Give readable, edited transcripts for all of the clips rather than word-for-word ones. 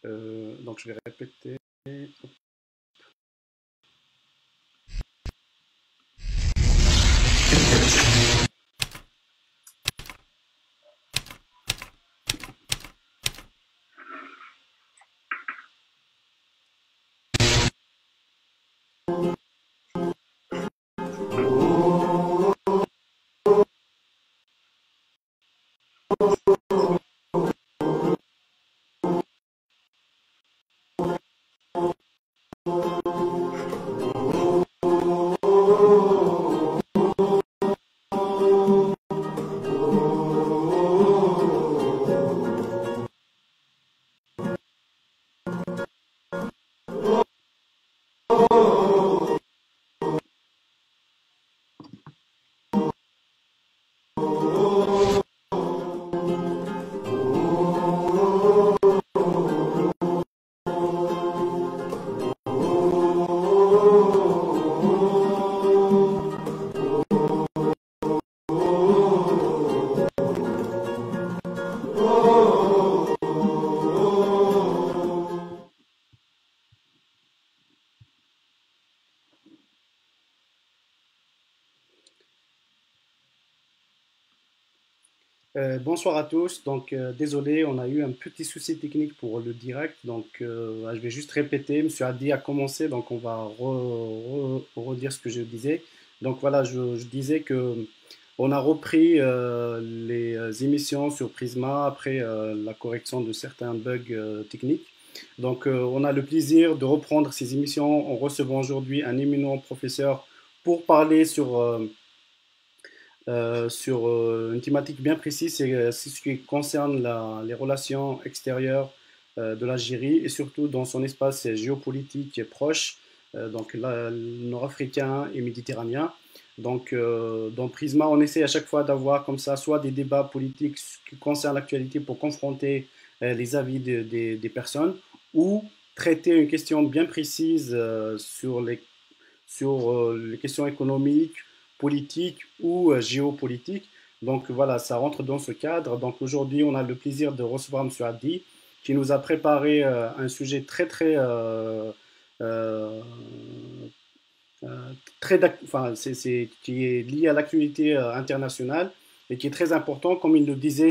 Donc je vais répéter. Bonsoir à tous. Donc, désolé, on a eu un petit souci technique pour le direct. Donc, je vais juste répéter. Monsieur Adi a commencé, donc on va redire ce que je disais. Donc voilà, je disais que on a repris les émissions sur Prisma après la correction de certains bugs techniques. Donc, on a le plaisir de reprendre ces émissions en recevant aujourd'hui un éminent professeur pour parler sur une thématique bien précise, c'est ce qui concerne les relations extérieures de l'Algérie et surtout dans son espace géopolitique proche, donc nord-africain et méditerranéen. Donc, dans Prisma, on essaie à chaque fois d'avoir comme ça soit des débats politiques qui concernent l'actualité pour confronter les avis des personnes ou traiter une question bien précise sur les questions économiques, politiques ou géopolitiques. Donc voilà, ça rentre dans ce cadre. Donc aujourd'hui, on a le plaisir de recevoir M. Abdi, qui nous a préparé un sujet euh, enfin, qui est lié à l'actualité internationale et qui est très important. Comme il le disait,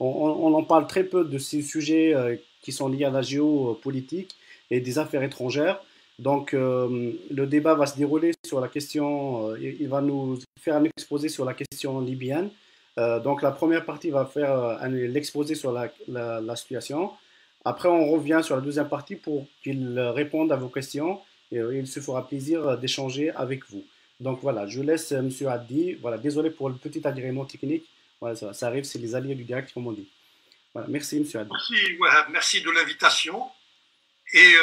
on en parle très peu de ces sujets qui sont liés à la géopolitique et des affaires étrangères. Donc, le débat va se dérouler sur la question, il va nous faire un exposé sur la question libyenne. Donc, la première partie va faire l'exposé sur la situation. Après, on revient sur la deuxième partie pour qu'il réponde à vos questions et il se fera plaisir d'échanger avec vous. Donc voilà, je laisse Monsieur Addi. Voilà, désolé pour le petit agrément technique. Voilà, ça arrive, c'est les alliés du direct, comme on dit. Voilà, merci Monsieur Addi. Merci, Wahab, merci de l'invitation. Et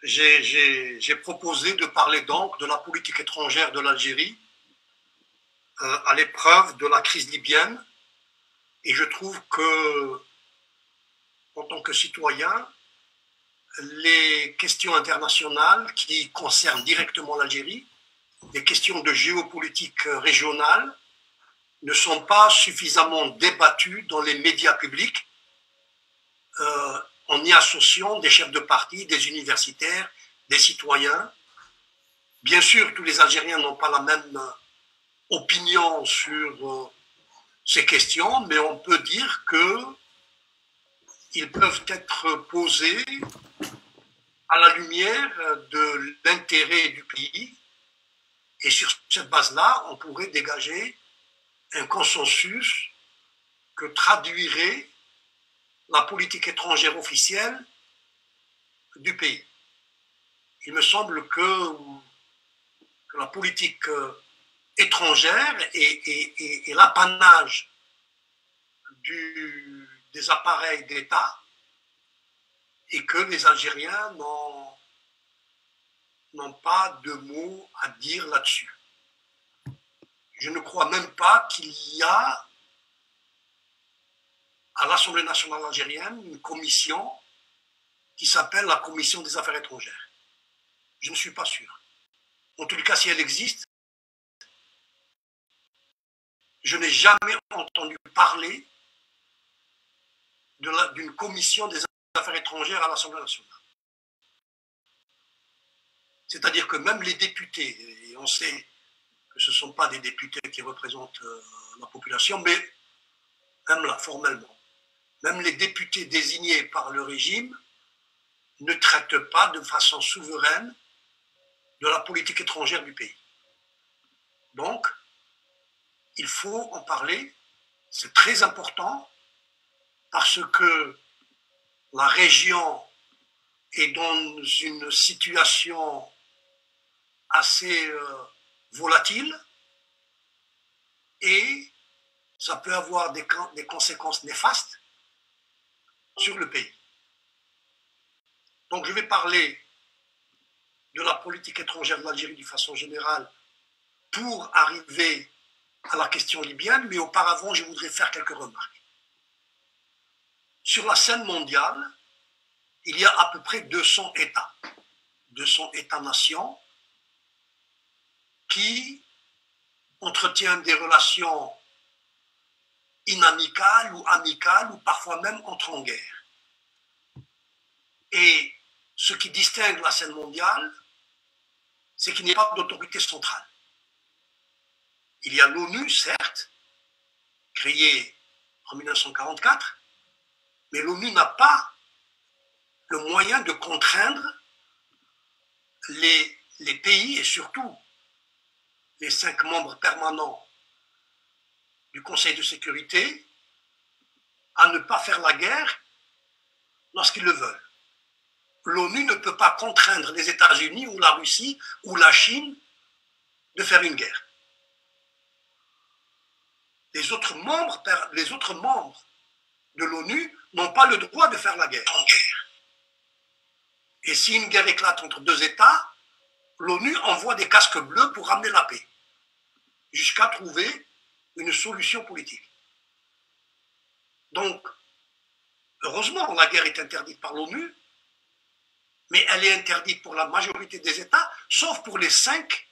j'ai proposé de parler donc de la politique étrangère de l'Algérie à l'épreuve de la crise libyenne. Et je trouve que, en tant que citoyen, les questions internationales qui concernent directement l'Algérie, les questions de géopolitique régionale, ne sont pas suffisamment débattues dans les médias publics en y associant des chefs de parti, des universitaires, des citoyens. Bien sûr, tous les Algériens n'ont pas la même opinion sur ces questions, mais on peut dire qu'ils peuvent être posés à la lumière de l'intérêt du pays. Et sur cette base-là, on pourrait dégager un consensus que traduirait la politique étrangère officielle du pays. Il me semble que la politique étrangère est l'apanage des appareils d'État et que les Algériens n'ont pas de mots à dire là-dessus. Je ne crois même pas qu'il y a à l'Assemblée nationale algérienne une commission qui s'appelle la Commission des affaires étrangères. Je ne suis pas sûr. En tout cas, si elle existe, je n'ai jamais entendu parler d'une commission des affaires étrangères à l'Assemblée nationale. C'est-à-dire que même les députés, et on sait que ce ne sont pas des députés qui représentent la population, mais même là, formellement, même les députés désignés par le régime ne traitent pas de façon souveraine de la politique étrangère du pays. Donc, il faut en parler, c'est très important, parce que la région est dans une situation assez volatile et ça peut avoir des conséquences néfastes sur le pays. Donc je vais parler de la politique étrangère de l'Algérie de façon générale pour arriver à la question libyenne, mais auparavant je voudrais faire quelques remarques. Sur la scène mondiale, il y a à peu près 200 États-nations qui entretiennent des relations inamicales ou amicales, ou parfois même entrent en guerre. Et ce qui distingue la scène mondiale, c'est qu'il n'y a pas d'autorité centrale. Il y a l'ONU, certes, créée en 1944, mais l'ONU n'a pas le moyen de contraindre les pays, et surtout les 5 membres permanents du Conseil de sécurité, à ne pas faire la guerre lorsqu'ils le veulent. L'ONU ne peut pas contraindre les États-Unis ou la Russie ou la Chine de faire une guerre. Les autres membres de l'ONU n'ont pas le droit de faire la guerre. Et si une guerre éclate entre 2 États, l'ONU envoie des casques bleus pour ramener la paix, jusqu'à trouver une solution politique. Donc, heureusement, la guerre est interdite par l'ONU, mais elle est interdite pour la majorité des États, sauf pour les 5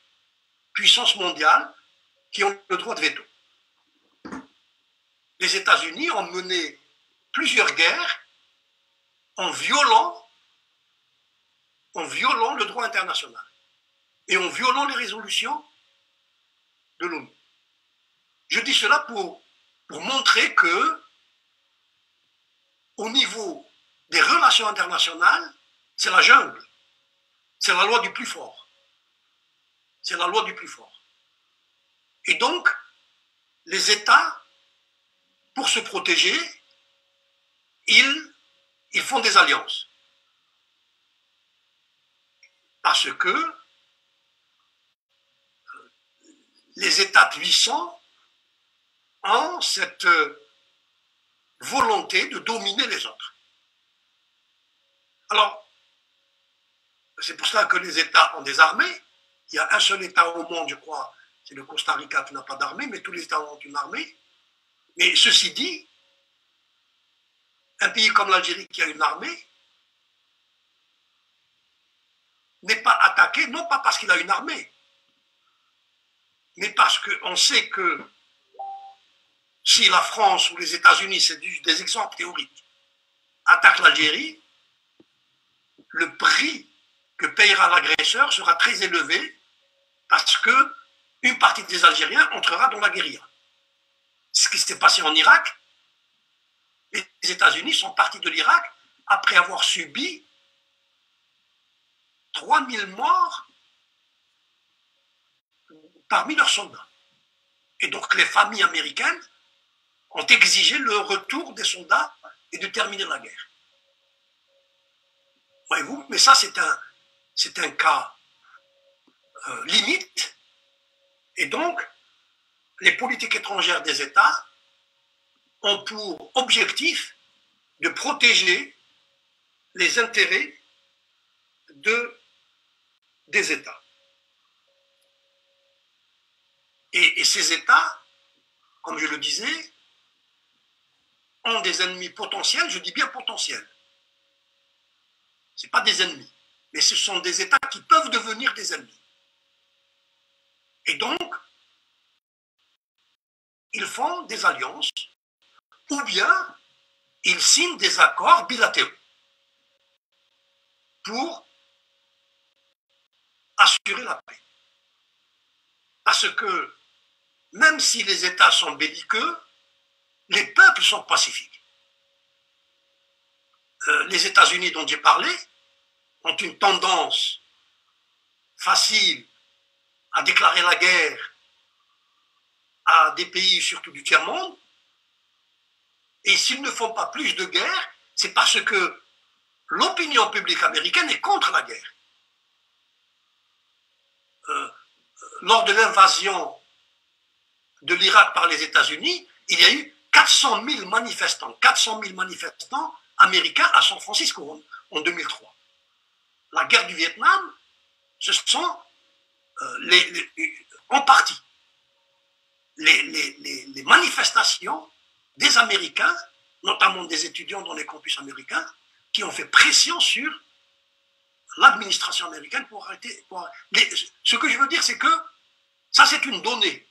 puissances mondiales qui ont le droit de veto. Les États-Unis ont mené plusieurs guerres en violant le droit international et en violant les résolutions de l'ONU. Je dis cela pour montrer que, au niveau des relations internationales, c'est la jungle. C'est la loi du plus fort. C'est la loi du plus fort. Et donc, les États, pour se protéger, ils font des alliances. Parce que les États puissants ont cette volonté de dominer les autres. Alors, c'est pour cela que les États ont des armées. Il y a un seul État au monde, je crois, c'est le Costa Rica qui n'a pas d'armée, mais tous les États ont une armée. Mais ceci dit, un pays comme l'Algérie qui a une armée n'est pas attaqué, non pas parce qu'il a une armée, mais parce qu'on sait que si la France ou les États-Unis, c'est des exemples théoriques, attaquent l'Algérie, le prix que payera l'agresseur sera très élevé parce qu'une partie des Algériens entrera dans la guérilla. Ce qui s'est passé en Irak, les États-Unis sont partis de l'Irak après avoir subi 3000 morts parmi leurs soldats. Et donc les familles américaines ont exigé le retour des soldats et de terminer la guerre. Voyez-vous, mais ça c'est un cas limite. Et donc, les politiques étrangères des États ont pour objectif de protéger les intérêts des États. Et ces États, comme je le disais, ont des ennemis potentiels, je dis bien potentiels. Ce ne sont pas des ennemis, mais ce sont des États qui peuvent devenir des ennemis. Et donc, ils font des alliances, ou bien ils signent des accords bilatéraux pour assurer la paix. Parce que même si les États sont belliqueux, les peuples sont pacifiques. Les États-Unis dont j'ai parlé ont une tendance facile à déclarer la guerre à des pays, surtout du tiers-monde, et s'ils ne font pas plus de guerre, c'est parce que l'opinion publique américaine est contre la guerre. Lors de l'invasion de l'Irak par les États-Unis, il y a eu 400 000 manifestants américains à San Francisco en 2003. La guerre du Vietnam, ce sont en partie les manifestations des Américains, notamment des étudiants dans les campus américains, qui ont fait pression sur l'administration américaine pour arrêter. Ce que je veux dire, c'est que ça, c'est une donnée.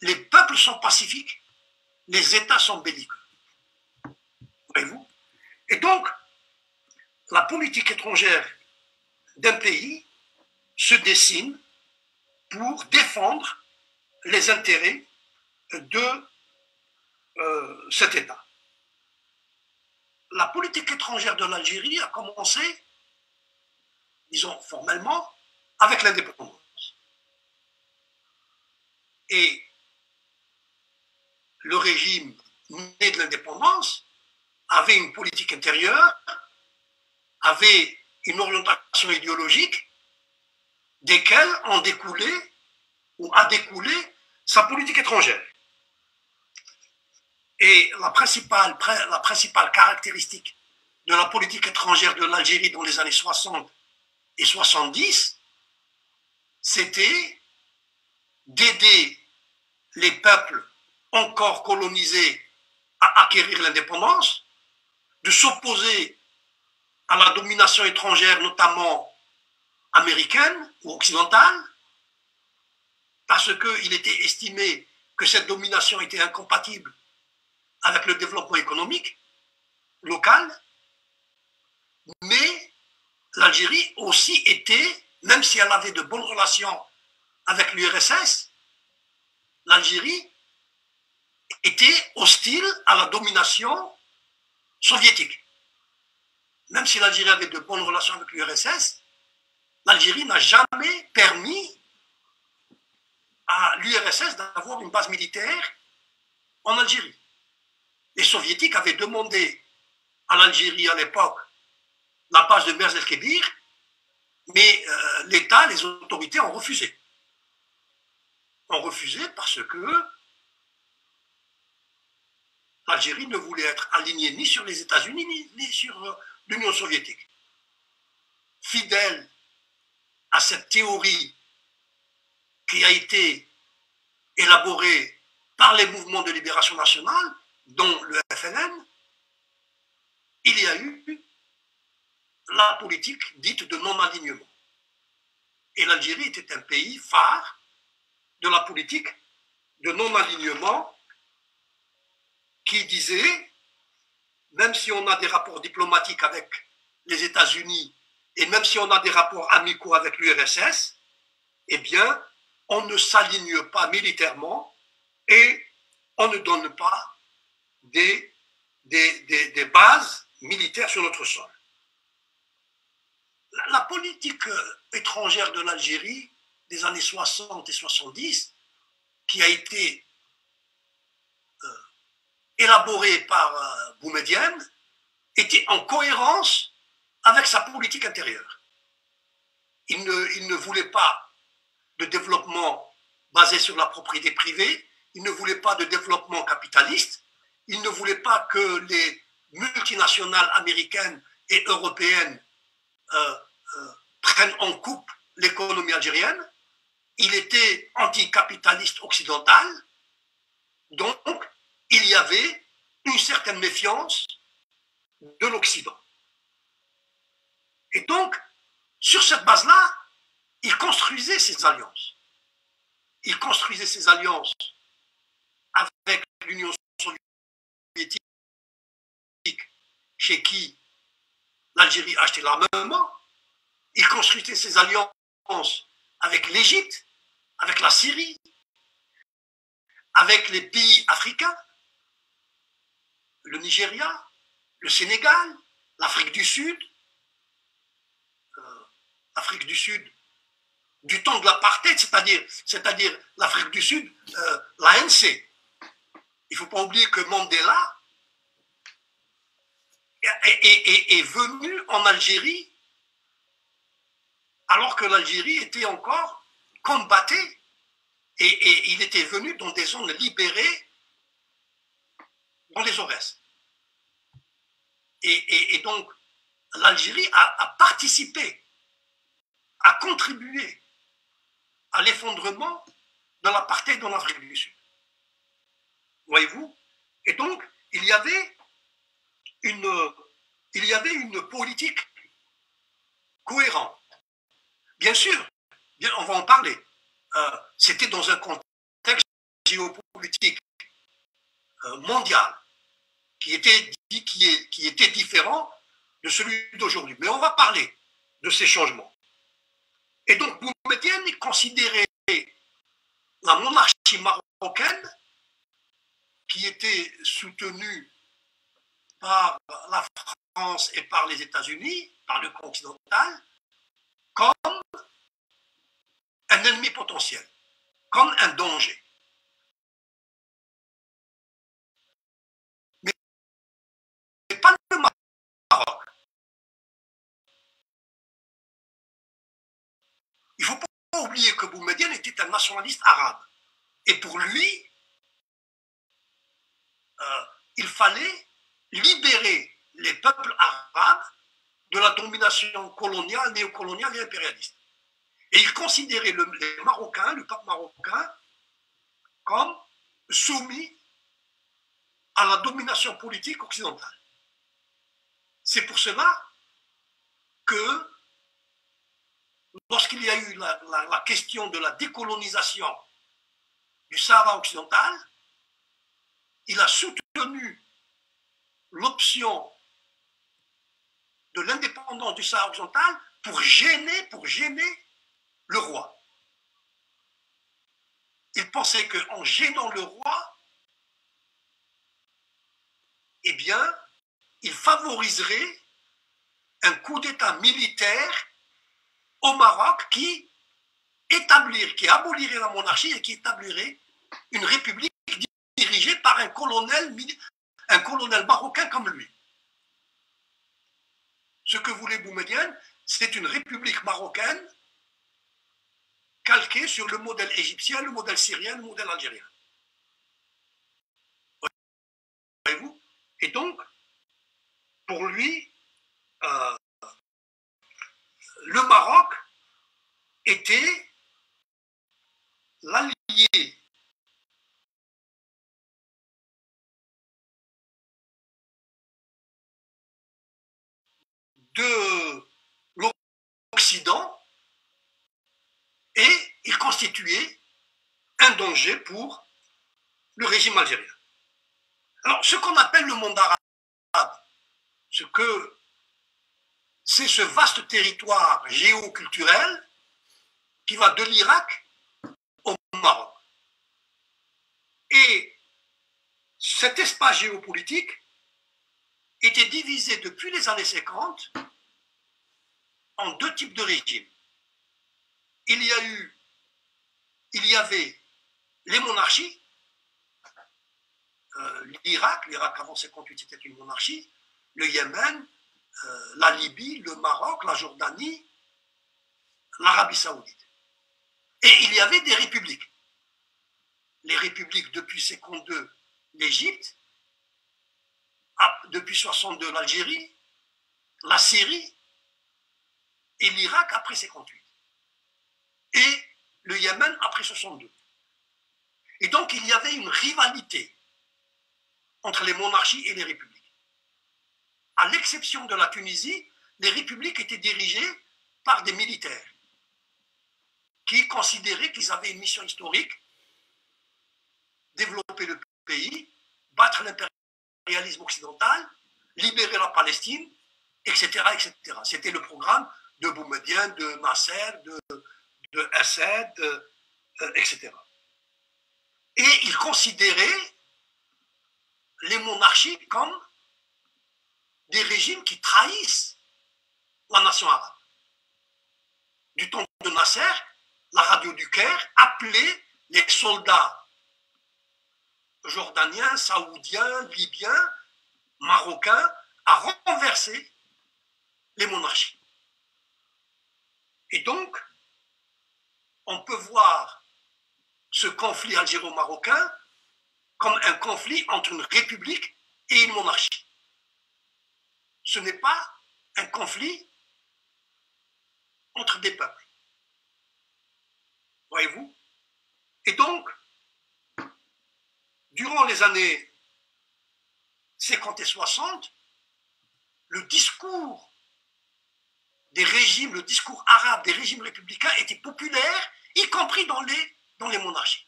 Les peuples sont pacifiques, les États sont belliqueux. Voyez-vous? Et donc, la politique étrangère d'un pays se dessine pour défendre les intérêts de cet État. La politique étrangère de l'Algérie a commencé, disons formellement, avec l'indépendance. Et le régime né de l'indépendance avait une politique intérieure, avait une orientation idéologique, desquelles en découlait ou a découlé sa politique étrangère. Et la principale caractéristique de la politique étrangère de l'Algérie dans les années 60 et 70, c'était d'aider les peuples encore colonisés à acquérir l'indépendance, de s'opposer à la domination étrangère, notamment américaine ou occidentale, parce qu'il était estimé que cette domination était incompatible avec le développement économique local. Mais l'Algérie aussi était, même si elle avait de bonnes relations avec l'URSS, l'Algérie était hostile à la domination soviétique. Même si l'Algérie avait de bonnes relations avec l'URSS, l'Algérie n'a jamais permis à l'URSS d'avoir une base militaire en Algérie. Les soviétiques avaient demandé à l'Algérie à l'époque la base de Merz el-Kébir, mais l'État, les autorités ont refusé. Ont refusé parce que l'Algérie ne voulait être alignée ni sur les États-Unis ni sur l'Union soviétique. Fidèle à cette théorie qui a été élaborée par les mouvements de libération nationale, dont le FLN, il y a eu la politique dite de non-alignement. Et l'Algérie était un pays phare de la politique de non-alignement qui disait, même si on a des rapports diplomatiques avec les États-Unis et même si on a des rapports amicaux avec l'URSS, eh bien, on ne s'aligne pas militairement et on ne donne pas des bases militaires sur notre sol. La politique étrangère de l'Algérie des années 60 et 70, qui a été élaborée par Boumedienne, était en cohérence avec sa politique intérieure. Il ne voulait pas de développement basé sur la propriété privée, il ne voulait pas de développement capitaliste, il ne voulait pas que les multinationales américaines et européennes prennent en coupe l'économie algérienne. Il était anticapitaliste occidental, donc il y avait une certaine méfiance de l'Occident. Et donc, sur cette base-là, il construisait ses alliances. Il construisait ses alliances avec l'Union soviétique chez qui l'Algérie achetait l'armement. Il construisait ses alliances avec l'Égypte, avec la Syrie, avec les pays africains, le Nigeria, le Sénégal, l'Afrique du Sud, du temps de l'apartheid, c'est-à-dire l'Afrique du Sud, l'ANC. Il ne faut pas oublier que Mandela est venu en Algérie alors que l'Algérie était encore combattée et il était venu dans des zones libérées dans les Aurès. Et donc l'Algérie a participé, a contribué à l'effondrement de l'apartheid dans l'Afrique du Sud. Voyez-vous? Et donc, il y avait une politique cohérente. Bien sûr, on va en parler. C'était dans un contexte géopolitique mondial qui était différent de celui d'aujourd'hui. Mais on va parler de ces changements. Et donc, Boumedienne considérait la monarchie marocaine, qui était soutenue par la France et par les États-Unis, par le continental, comme un ennemi potentiel, comme un danger. Mais pas le Maroc. Il ne faut pas oublier que Boumedienne était un nationaliste arabe. Et pour lui, il fallait libérer les peuples arabes de la domination coloniale, néocoloniale et impérialiste. Et il considérait les Marocains, le peuple marocain, comme soumis à la domination politique occidentale. C'est pour cela que lorsqu'il y a eu la question de la décolonisation du Sahara occidental, il a soutenu l'option de l'indépendance du Sahara occidental pour gêner le roi. Il pensait qu'en gênant le roi, eh bien, il favoriserait un coup d'État militaire au Maroc qui abolirait la monarchie et qui établirait une république dirigée par un colonel marocain comme lui. Ce que voulait Boumedienne, c'est une république marocaine calquée sur le modèle égyptien, le modèle syrien, le modèle algérien. Voyez-vous? Et donc, pour lui, le Maroc était l'allié de l'Occident et il constituait un danger pour le régime algérien. Alors, ce qu'on appelle le monde arabe, c'est ce vaste territoire géoculturel qui va de l'Irak au Maroc. Et cet espace géopolitique était divisé depuis les années 50 en deux types de régimes. Il y avait les monarchies, l'Irak avant 58 c'était une monarchie, le Yémen, la Libye, le Maroc, la Jordanie, l'Arabie Saoudite. Et il y avait des républiques. Les républiques depuis 52, l'Égypte, depuis 62, l'Algérie, la Syrie et l'Irak après 58. Et le Yémen après 62. Et donc il y avait une rivalité entre les monarchies et les républiques. À l'exception de la Tunisie, les républiques étaient dirigées par des militaires qui considéraient qu'ils avaient une mission historique, développer le pays, battre l'impérialisme occidental, libérer la Palestine, etc. etc. C'était le programme de Boumedienne, de Nasser, de Assad, etc. Et il considérait les monarchies comme des régimes qui trahissent la nation arabe. Du temps de Nasser, la radio du Caire appelait les soldats jordaniens, saoudiens, libyens, marocains à renverser les monarchies. Et donc, on peut voir ce conflit algéro-marocain comme un conflit entre une république et une monarchie. Ce n'est pas un conflit entre des peuples. Voyez-vous? Et donc, durant les années 50 et 60, le discours des régimes, le discours arabe des régimes républicains était populaire, y compris dans les monarchies.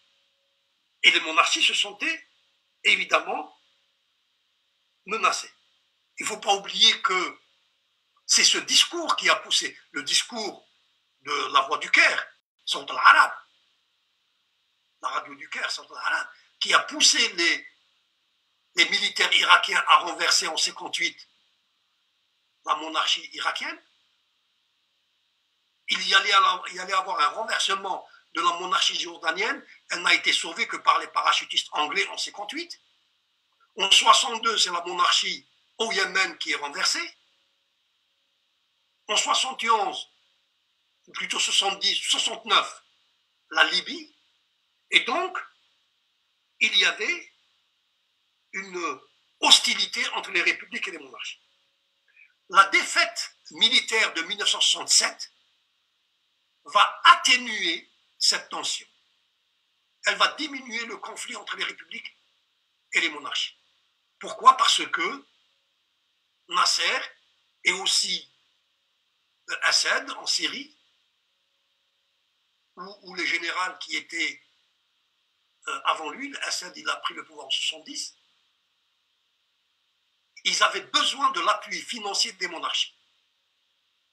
Et les monarchies se sentaient évidemment menacées. Il ne faut pas oublier que c'est ce discours qui a poussé, le discours de la voix du Caire, Sawt al-Arab, la radio du Caire, Sawt al-Arab, qui a poussé les militaires irakiens à renverser en 58 la monarchie irakienne. Il y allait avoir un renversement de la monarchie jordanienne. Elle n'a été sauvée que par les parachutistes anglais en 58. En 62, c'est la monarchie au Yémen qui est renversée. En 71, ou plutôt 70, 69, la Libye. Et donc, il y avait une hostilité entre les républiques et les monarchies. La défaite militaire de 1967 va atténuer cette tension. Elle va diminuer le conflit entre les républiques et les monarchies. Pourquoi? Parce que Nasser et aussi Assad en Syrie, ou les généraux qui étaient avant lui, Assad il a pris le pouvoir en 70, ils avaient besoin de l'appui financier des monarchies.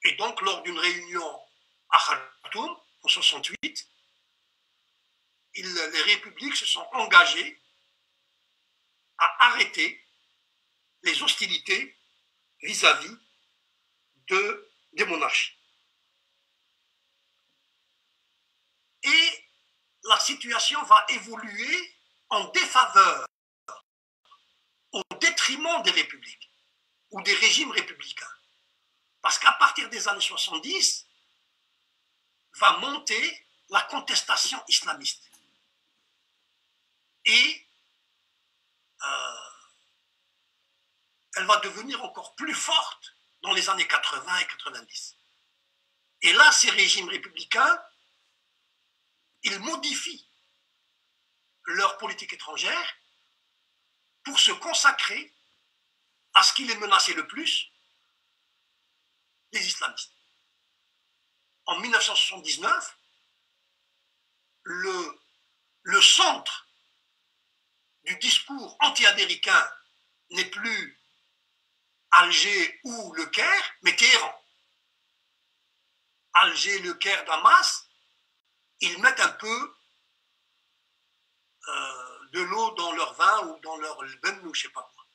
Et donc, lors d'une réunion à Khartoum, en 68, les républiques se sont engagées à arrêter les hostilités vis-à-vis des monarchies. Et la situation va évoluer en défaveur, au détriment des républiques ou des régimes républicains. Parce qu'à partir des années 70, va monter la contestation islamiste. Et elle va devenir encore plus forte dans les années 80 et 90. Et là, ces régimes républicains, ils modifient leur politique étrangère pour se consacrer à ce qui les menaçait le plus, les islamistes. En 1979, le centre du discours anti-américain n'est plus Alger ou le Caire, mais Téhéran. Alger, le Caire, Damas, ils mettent un peu de l'eau dans leur vin ou dans leur ben ou je ne sais pas quoi.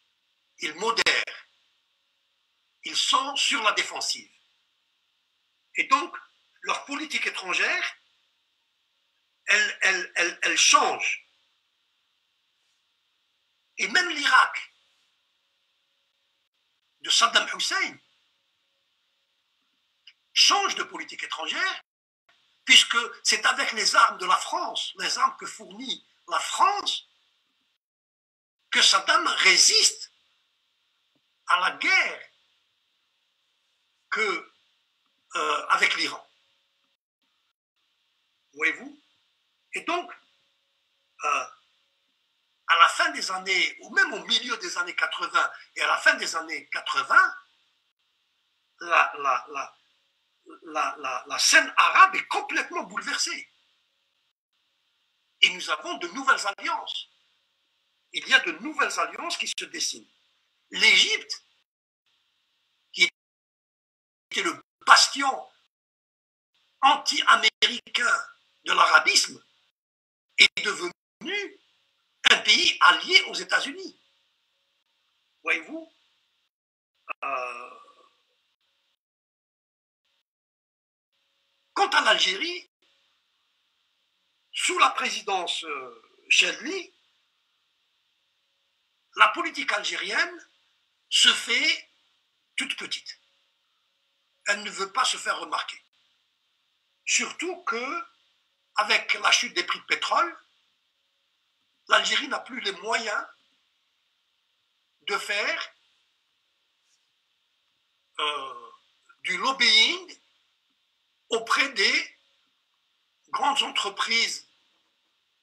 Ils modèrent. Ils sont sur la défensive. Et donc, leur politique étrangère, elle change. Et même l'Irak de Saddam Hussein change de politique étrangère, puisque c'est avec les armes de la France, les armes que fournit la France, que Saddam résiste à la guerre avec l'Iran. Voyez-vous? Et donc, à la fin des années, ou même au milieu des années 80 et à la fin des années 80, la scène arabe est complètement bouleversée. Et nous avons de nouvelles alliances. Il y a de nouvelles alliances qui se dessinent. L'Égypte était le bastion anti-américain de l'arabisme, est devenu un pays allié aux États-Unis. Voyez-vous, quant à l'Algérie, sous la présidence Chadli, la politique algérienne se fait toute petite. Elle ne veut pas se faire remarquer. Surtout que, avec la chute des prix de pétrole, l'Algérie n'a plus les moyens de faire du lobbying auprès des grandes entreprises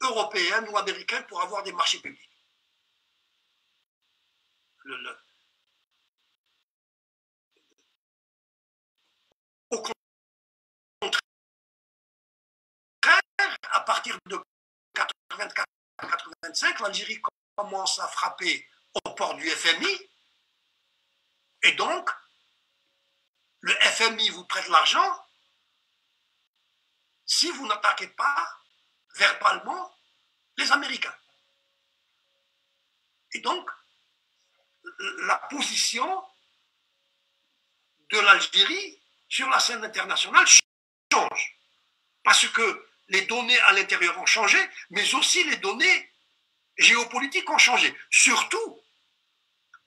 européennes ou américaines pour avoir des marchés publics. Au contraire, à partir de 84-85, l'Algérie commence à frapper aux portes du FMI, et donc le FMI vous prête l'argent si vous n'attaquez pas verbalement les Américains. Et donc, la position de l'Algérie sur la scène internationale change. Parce que les données à l'intérieur ont changé, mais aussi les données géopolitiques ont changé. Surtout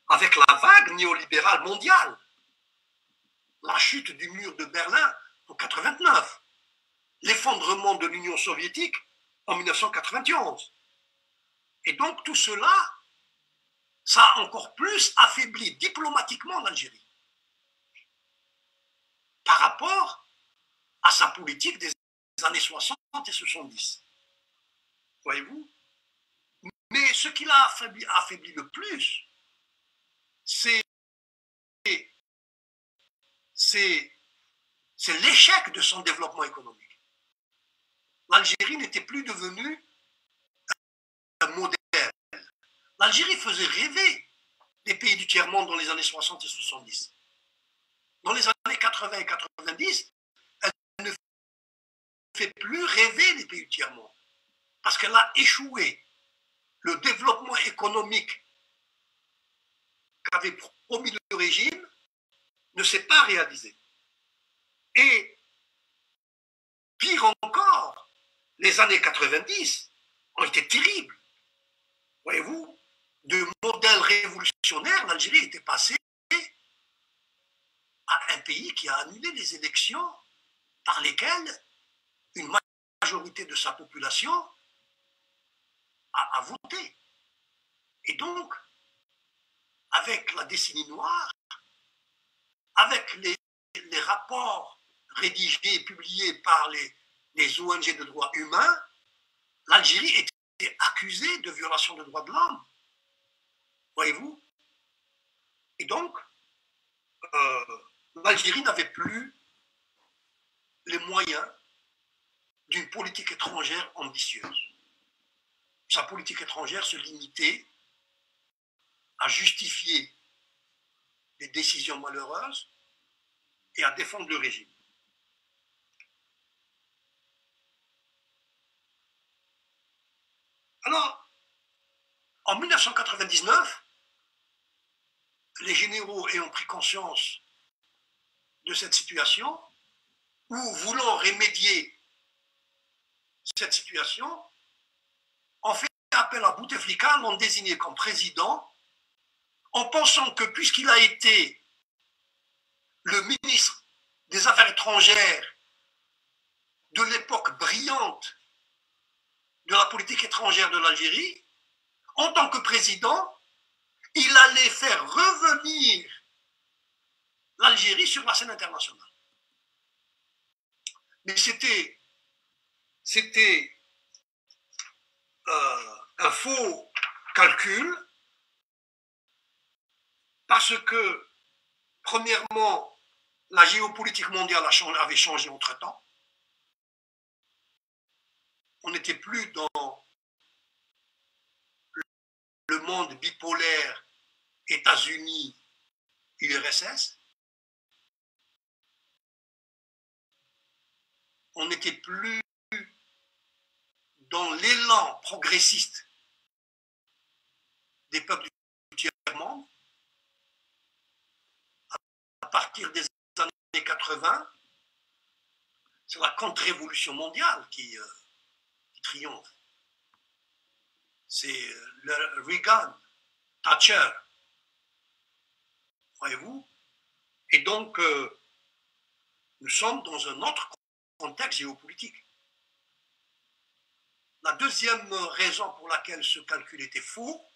avec la vague néolibérale mondiale. La chute du mur de Berlin en 89. L'effondrement de l'Union soviétique en 1991. Et donc tout cela, ça a encore plus affaibli diplomatiquement l'Algérie par rapport à sa politique des années 60 et 70. Voyez-vous? Mais ce qui l'a affaibli le plus, c'est l'échec de son développement économique. L'Algérie n'était plus devenue un modèle. L'Algérie faisait rêver les pays du tiers-monde dans les années 60 et 70. Dans les années 80 et 90, elle ne fait plus rêver les pays du tiers-monde parce qu'elle a échoué. Le développement économique qu'avait promis le régime ne s'est pas réalisé. Et pire encore, les années 90 ont été terribles. Voyez-vous, de modèle révolutionnaire, l'Algérie était passée à un pays qui a annulé les élections par lesquelles une majorité de sa population a voté. Et donc, avec la décennie noire, avec les rapports rédigés et publiés par les ONG de droits humains, l'Algérie était accusée de violation des droits de l'homme. Voyez-vous? Et donc, l'Algérie n'avait plus les moyens d'une politique étrangère ambitieuse. Sa politique étrangère se limitait à justifier des décisions malheureuses et à défendre le régime. Alors, en 1999, les généraux ayant pris conscience de cette situation, ou voulant remédier cette situation, ont fait appel à Bouteflika, l'ont désigné comme président, en pensant que puisqu'il a été le ministre des Affaires étrangères de l'époque brillante de la politique étrangère de l'Algérie, en tant que président, il allait faire revenir l'Algérie sur la scène internationale. Mais c'était un faux calcul parce que, premièrement, la géopolitique mondiale avait changé entre-temps. On n'était plus dans le monde bipolaire États-Unis, URSS. on n'était plus dans l'élan progressiste des peuples du tiers-monde. À partir des années 80, c'est la contre-révolution mondiale qui triomphe. C'est le Reagan, Thatcher, voyez-vous. Et donc, nous sommes dans un autre contexte géopolitique. La deuxième raison pour laquelle ce calcul était faux,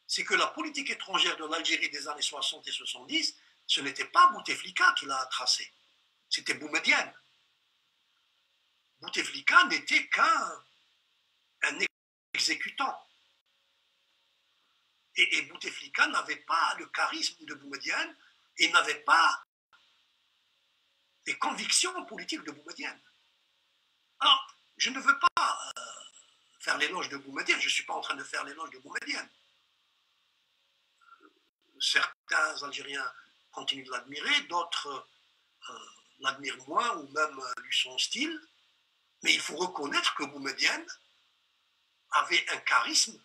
c'est que la politique étrangère de l'Algérie des années 60 et 70, ce n'était pas Bouteflika qui l'a tracée, c'était Boumedienne. Bouteflika n'était qu'un exécutant. Et Bouteflika n'avait pas le charisme de Boumedienne et n'avait pas les convictions politiques de Boumedienne. Alors, je ne veux pas faire l'éloge de Boumedienne, je ne suis pas en train de faire l'éloge de Boumedienne. Certains Algériens continuent de l'admirer, d'autres l'admirent moins ou même lui son style, mais il faut reconnaître que Boumedienne avait un charisme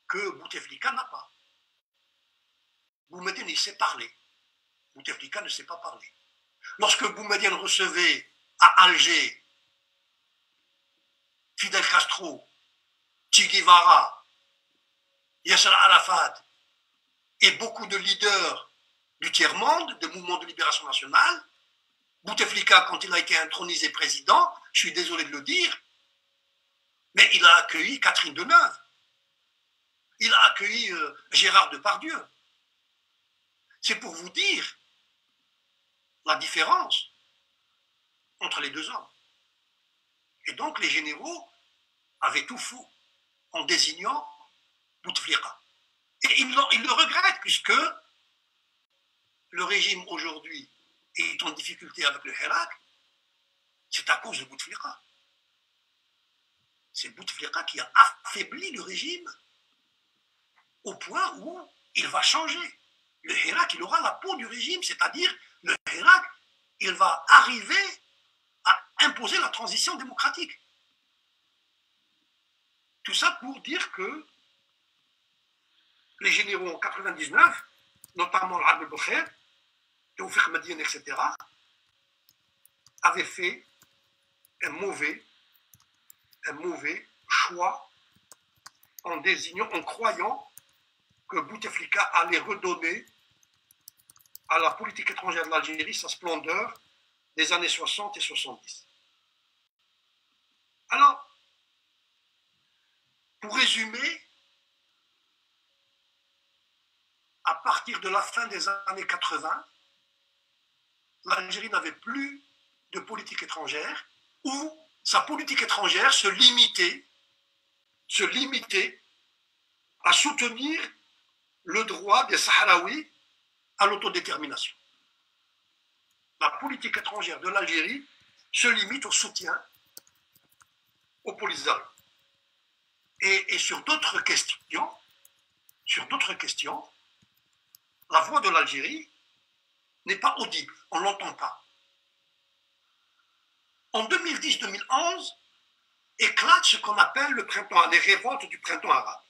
que Bouteflika n'a pas. Boumedienne, il sait parler. Bouteflika ne sait pas parler. Lorsque Boumedienne recevait à Alger Fidel Castro, Che Guevara, Yasser Arafat et beaucoup de leaders du tiers-monde, des mouvements de libération nationale, Bouteflika, quand il a été intronisé président, je suis désolé de le dire, mais il a accueilli Catherine Deneuve, il a accueilli Gérard Depardieu. C'est pour vous dire la différence entre les deux hommes. Et donc les généraux avaient tout faux en désignant Bouteflika. Et ils le regrettent puisque le régime aujourd'hui est en difficulté avec le Hirak, c'est à cause de Bouteflika. C'est Bouteflika qui a affaibli le régime au point où il va changer. Le Hirak, il aura la peau du régime, c'est-à-dire le Hirak, il va arriver à imposer la transition démocratique. Tout ça pour dire que les généraux en 99, notamment Abdel Bokher, Tawfiq Madiane, etc., avaient fait un mauvais choix en désignant, en croyant que Bouteflika allait redonner à la politique étrangère de l'Algérie sa splendeur des années 60 et 70. Alors, pour résumer, à partir de la fin des années 80, l'Algérie n'avait plus de politique étrangère, ou sa politique étrangère se limitait à soutenir le droit des Sahraouis à l'autodétermination. La politique étrangère de l'Algérie se limite au soutien aux Polisario. Et sur d'autres questions, la voix de l'Algérie n'est pas audible, on ne l'entend pas. En 2010-2011, éclate ce qu'on appelle les révoltes du printemps arabe.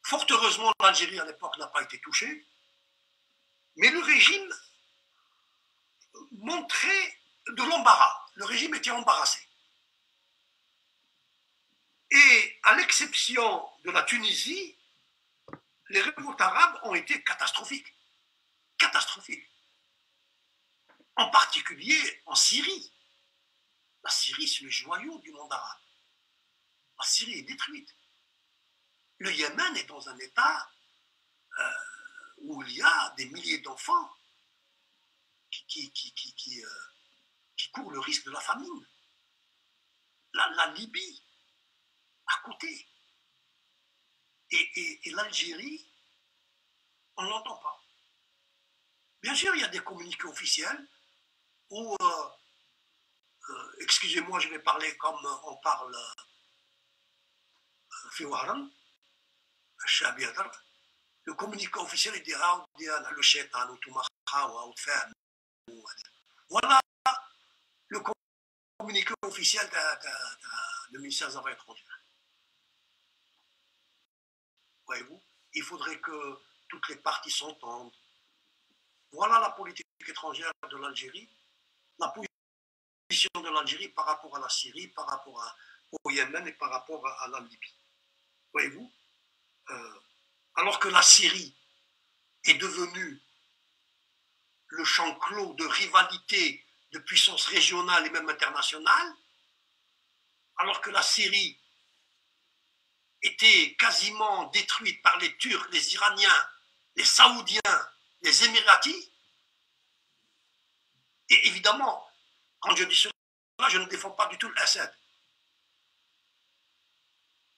Fort heureusement, l'Algérie à l'époque n'a pas été touchée, mais le régime montrait de l'embarras. Le régime était embarrassé. Et à l'exception de la Tunisie, les révoltes arabes ont été catastrophiques. Catastrophiques. En particulier en Syrie. La Syrie, c'est le joyau du monde arabe. La Syrie est détruite. Le Yémen est dans un état où il y a des milliers d'enfants qui courent le risque de la famine. La Libye, à côté. Et l'Algérie, on ne l'entend pas. Bien sûr, il y a des communiqués officiels où, excusez-moi, je vais parler comme on parle Fiwaran, le communiqué officiel est dit le shaitan ou tout voilà le communiqué officiel du ministère des Affaires étrangères. Voyez-vous, il faudrait que toutes les parties s'entendent. Voilà la politique étrangère de l'Algérie, la position de l'Algérie par rapport à la Syrie, par rapport au Yémen et par rapport à la Libye. Voyez-vous, alors que la Syrie est devenue le champ clos de rivalité de puissances régionales et même internationales, alors que la Syrie était quasiment détruite par les Turcs, les Iraniens, les Saoudiens, les Émiratis. Et évidemment, quand je dis cela, je ne défends pas du tout l'Assad.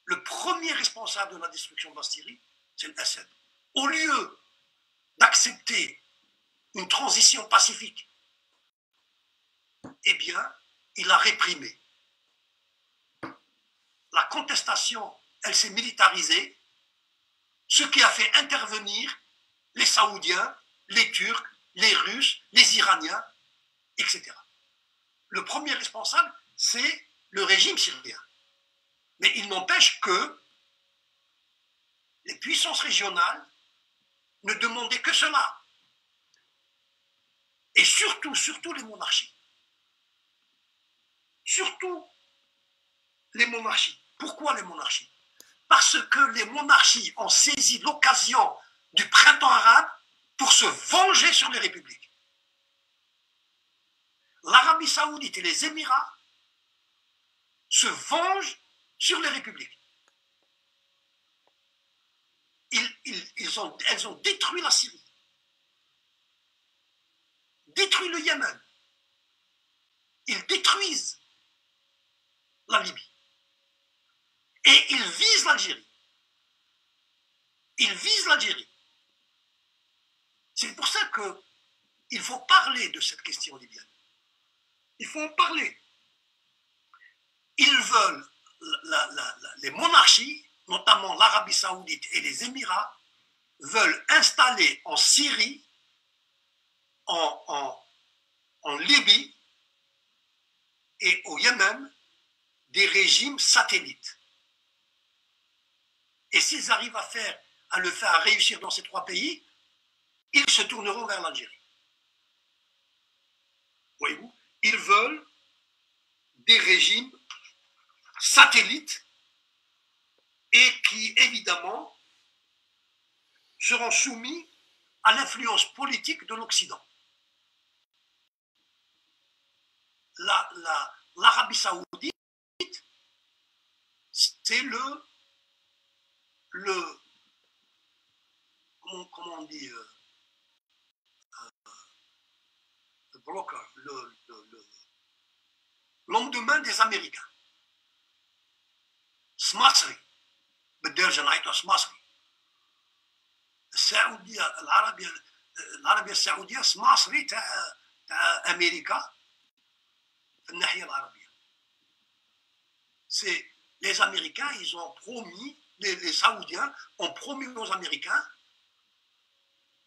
Le premier responsable de la destruction de la Syrie, c'est l'Assad. Au lieu d'accepter une transition pacifique, eh bien, il a réprimé. La contestation, elle s'est militarisée, ce qui a fait intervenir les Saoudiens, les Turcs, les Russes, les Iraniens, etc. Le premier responsable, c'est le régime syrien. Mais il n'empêche que les puissances régionales ne demandaient que cela. Et surtout les monarchies. Surtout les monarchies. Pourquoi les monarchies? Parce que les monarchies ont saisi l'occasion du printemps arabe pour se venger sur les républiques. L'Arabie saoudite et les Émirats se vengent sur les républiques. Elles ont détruit la Syrie, détruit le Yémen, ils détruisent la Libye. Et ils visent l'Algérie. Ils visent l'Algérie. C'est pour ça qu'il faut parler de cette question libyenne. Il faut en parler. Ils veulent, les monarchies, notamment l'Arabie saoudite et les Émirats, veulent installer en Syrie, en Libye et au Yémen des régimes satellites. Et s'ils arrivent à le faire réussir dans ces trois pays, ils se tourneront vers l'Algérie. Voyez-vous, ils veulent des régimes satellites et qui, évidemment, seront soumis à l'influence politique de l'Occident. L'Arabie saoudite, c'est le comment on dit, le broker, l'homme de main des Américains. Smasri, بالدرجة نعيطها سماسري. السعودية العربية السعودية سماسري تاع أمريكا في الناحية العربية. C'est les Américains, ils ont promis, les Saoudiens ont promis aux Américains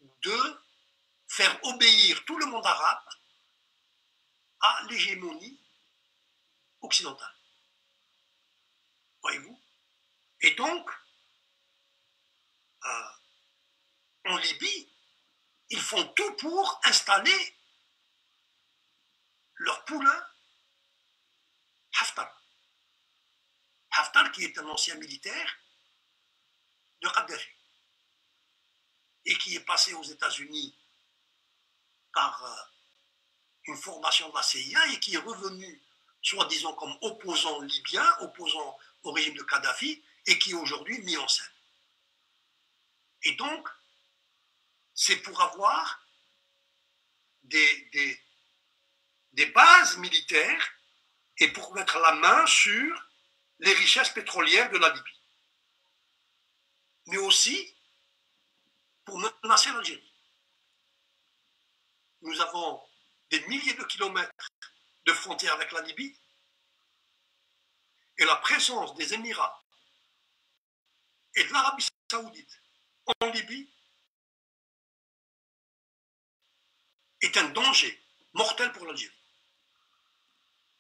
de faire obéir tout le monde arabe à l'hégémonie occidentale. Voyez-vous? Et donc, en Libye, ils font tout pour installer leur poulain Haftar. Haftar qui est un ancien militaire de Kadhafi et qui est passé aux États-Unis par une formation de la CIA et qui est revenu, soi-disant comme opposant libyen, opposant au régime de Kadhafi, et qui est aujourd'hui mis en scène. Et donc, c'est pour avoir des bases militaires et pour mettre la main sur les richesses pétrolières de la Libye. Mais aussi pour menacer l'Algérie. Nous avons des milliers de kilomètres de frontières avec la Libye et la présence des Émirats et de l'Arabie saoudite en Libye est un danger mortel pour l'Algérie.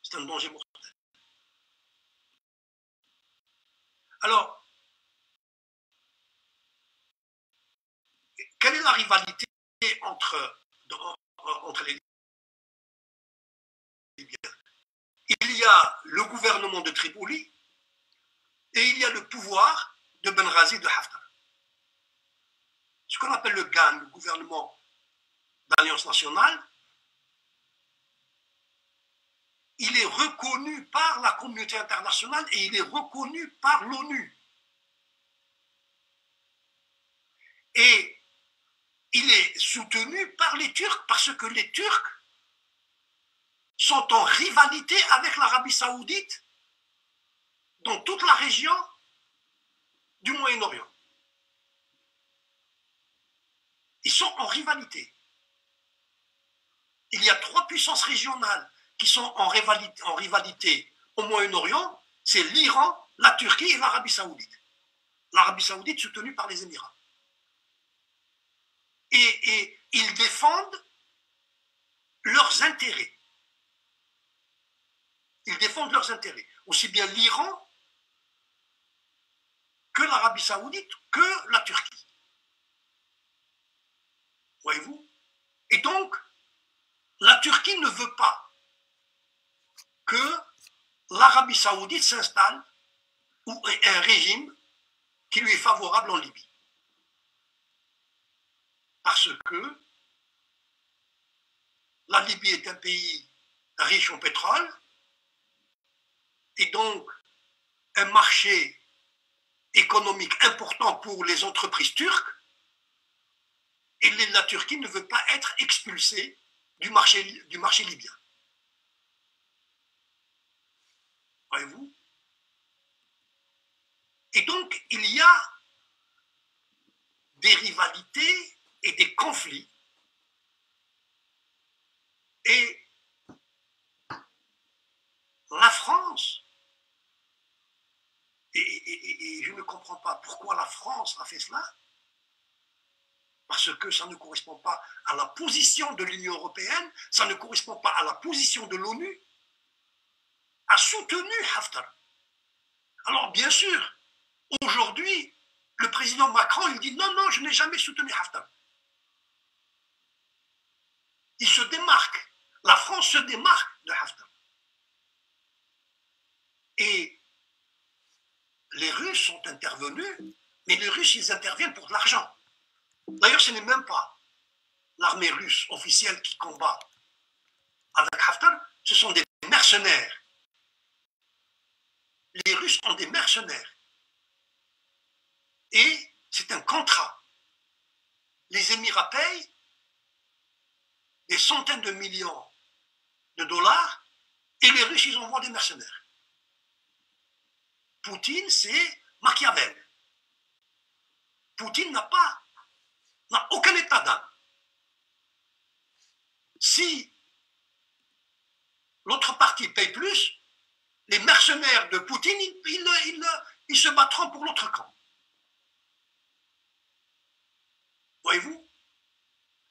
C'est un danger mortel. Alors, quelle est la rivalité entre les Libyens? Il y a le gouvernement de Tripoli et il y a le pouvoir de Benghazi de Haftar. Ce qu'on appelle le GAN, le gouvernement d'Alliance nationale, il est reconnu par la communauté internationale et il est reconnu par l'ONU. Et il est soutenu par les Turcs parce que les Turcs sont en rivalité avec l'Arabie saoudite dans toute la région du Moyen-Orient. Ils sont en rivalité. Il y a 3 puissances régionales qui sont en rivalité au Moyen-Orient, c'est l'Iran, la Turquie et l'Arabie saoudite. L'Arabie saoudite soutenue par les Émirats. Et ils défendent leurs intérêts. Ils défendent leurs intérêts. Aussi bien l'Iran que l'Arabie saoudite, que la Turquie. Voyez-vous? Et donc, la Turquie ne veut pas que l'Arabie saoudite s'installe ou un régime qui lui est favorable en Libye. Parce que la Libye est un pays riche en pétrole et donc un marché économique important pour les entreprises turques et la Turquie ne veut pas être expulsée du marché libyen. Voyez-vous? Et donc, il y a des rivalités et des conflits. Et la France, et je ne comprends pas pourquoi la France a fait cela, parce que ça ne correspond pas à la position de l'Union européenne, ça ne correspond pas à la position de l'ONU, a soutenu Haftar. Alors, bien sûr, aujourd'hui, le président Macron, il dit non, non, je n'ai jamais soutenu Haftar. Il se démarque. La France se démarque de Haftar. Et les Russes sont intervenus, mais les Russes, ils interviennent pour de l'argent. D'ailleurs, ce n'est même pas l'armée russe officielle qui combat avec Haftar, ce sont des mercenaires. Les Russes ont des mercenaires. Et c'est un contrat. Les Émirats payent des centaines de millions de dollars et les Russes, ils envoient des mercenaires. Poutine, c'est Machiavel. Poutine n'a aucun état d'âme. Si l'autre partie paye plus, les mercenaires de Poutine, ils se battront pour l'autre camp. Voyez-vous?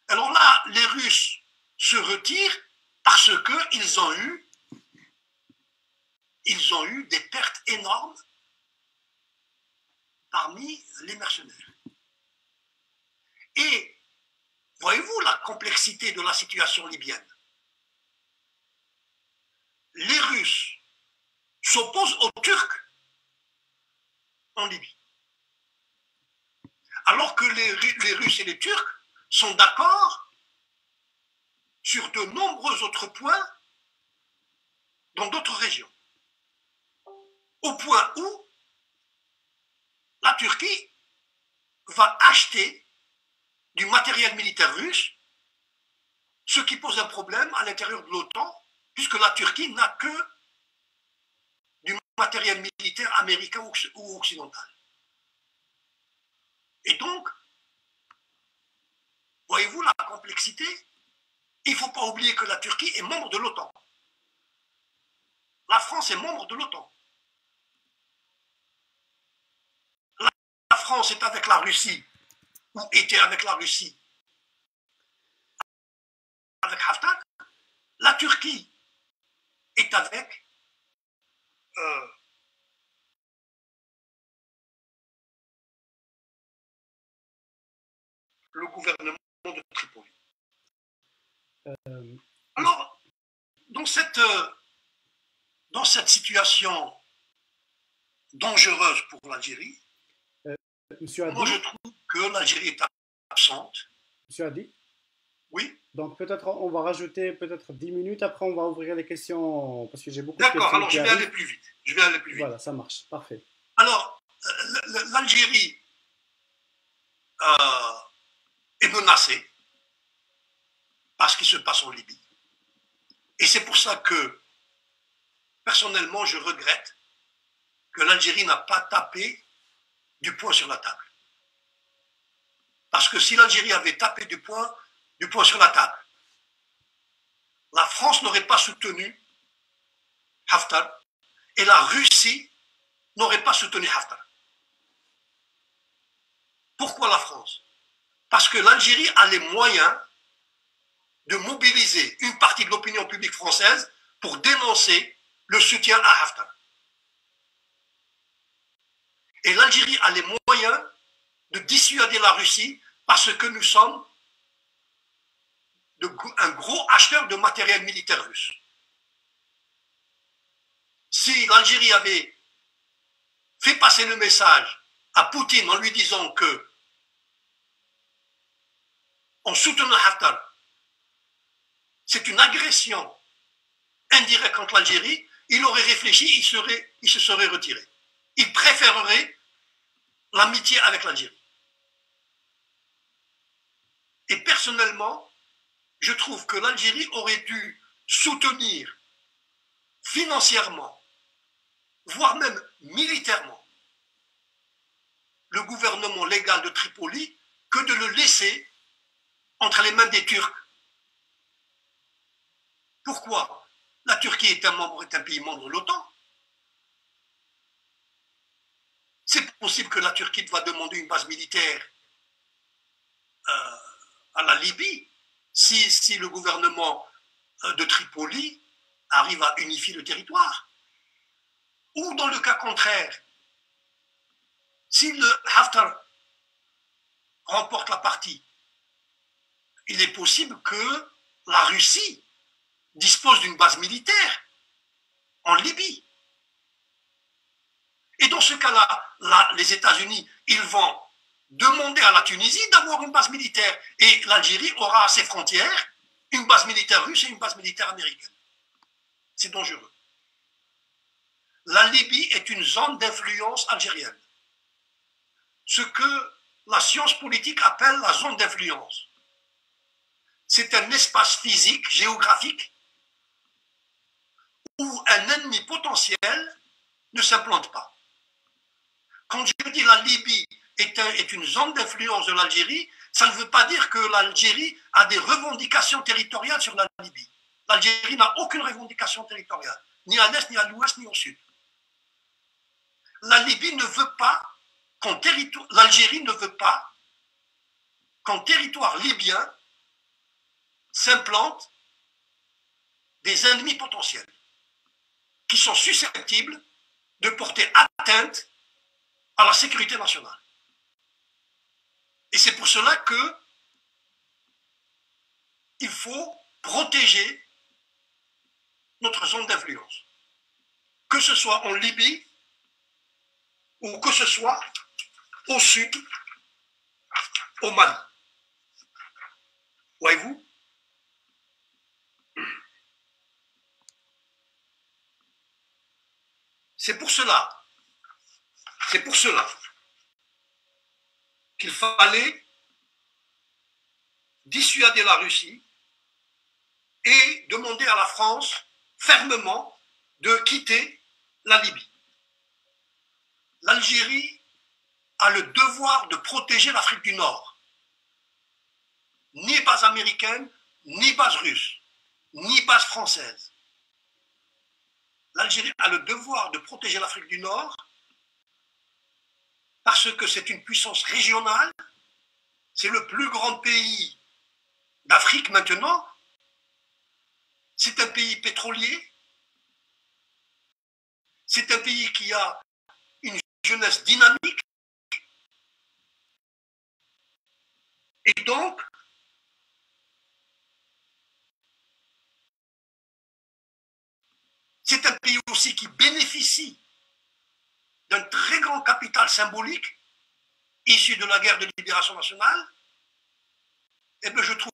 Alors là, les Russes se retirent parce qu'ils ont eu des pertes énormes parmi les mercenaires. Et voyez-vous la complexité de la situation libyenne? Les Russes s'opposent aux Turcs en Libye. Alors que les Russes et les Turcs sont d'accord sur de nombreux autres points dans d'autres régions. Au point où la Turquie va acheter du matériel militaire russe, ce qui pose un problème à l'intérieur de l'OTAN, puisque la Turquie n'a que du matériel militaire américain ou occidental. Et donc, voyez-vous la complexité? Il ne faut pas oublier que la Turquie est membre de l'OTAN. La France est membre de l'OTAN. La France est avec la Russie, ou était avec la Russie, avec Haftar. La Turquie est avec euh, le gouvernement de Tripoli. Alors, dans cette situation dangereuse pour l'Algérie, moi je trouve que l'Algérie est absente. Monsieur Hadi? Oui. Donc peut-être on va rajouter peut-être 10 minutes, après on va ouvrir les questions, parce que j'ai beaucoup de D'accord, questions alors qui je vais arrivent. aller plus vite. Je vais aller plus vite. Voilà, ça marche, parfait. Alors, l'Algérie est menacée par ce qui se passe en Libye. Et c'est pour ça que, personnellement, je regrette que l'Algérie n'a pas tapé du poing sur la table. Parce que si l'Algérie avait tapé du poing sur la table, la France n'aurait pas soutenu Haftar et la Russie n'aurait pas soutenu Haftar. Pourquoi la France? Parce que l'Algérie a les moyens de mobiliser une partie de l'opinion publique française pour dénoncer le soutien à Haftar. Et l'Algérie a les moyens de dissuader la Russie parce que nous sommes un gros acheteur de matériel militaire russe. Si l'Algérie avait fait passer le message à Poutine en lui disant que, en soutenant Haftar, c'est une agression indirecte contre l'Algérie, il aurait réfléchi, il se serait retiré. Il préférerait l'amitié avec l'Algérie. Et personnellement, je trouve que l'Algérie aurait dû soutenir financièrement, voire même militairement, le gouvernement légal de Tripoli que de le laisser entre les mains des Turcs. Pourquoi? La Turquie est un pays membre de l'OTAN. C'est possible que la Turquie va demander une base militaire à la Libye si le gouvernement de Tripoli arrive à unifier le territoire. Ou dans le cas contraire, si le Haftar remporte la partie, il est possible que la Russie dispose d'une base militaire en Libye. Et dans ce cas-là, les États-Unis, ils vont demander à la Tunisie d'avoir une base militaire. Et l'Algérie aura à ses frontières une base militaire russe et une base militaire américaine. C'est dangereux. La Libye est une zone d'influence algérienne. Ce que la science politique appelle la zone d'influence. C'est un espace physique, géographique, où un ennemi potentiel ne s'implante pas. Quand je dis la Libye est une zone d'influence de l'Algérie, ça ne veut pas dire que l'Algérie a des revendications territoriales sur la Libye. L'Algérie n'a aucune revendication territoriale, ni à l'est, ni à l'ouest, ni au sud. La Libye ne veut pas l'Algérie ne veut pas qu'en territoire libyen s'implantent des ennemis potentiels qui sont susceptibles de porter atteinte à la sécurité nationale. Et c'est pour cela qu'il faut protéger notre zone d'influence, que ce soit en Libye ou que ce soit au sud, au Mali. Voyez-vous? C'est pour cela qu'il fallait dissuader la Russie et demander à la France fermement de quitter la Libye. L'Algérie a le devoir de protéger l'Afrique du Nord. Ni base américaine, ni base russe, ni base française. L'Algérie a le devoir de protéger l'Afrique du Nord parce que c'est une puissance régionale, c'est le plus grand pays d'Afrique maintenant, c'est un pays pétrolier, C'est un pays qui a une jeunesse dynamique. Et donc, c'est un pays aussi qui bénéficie d'un très grand capital symbolique issu de la guerre de libération nationale. Et bien, je trouve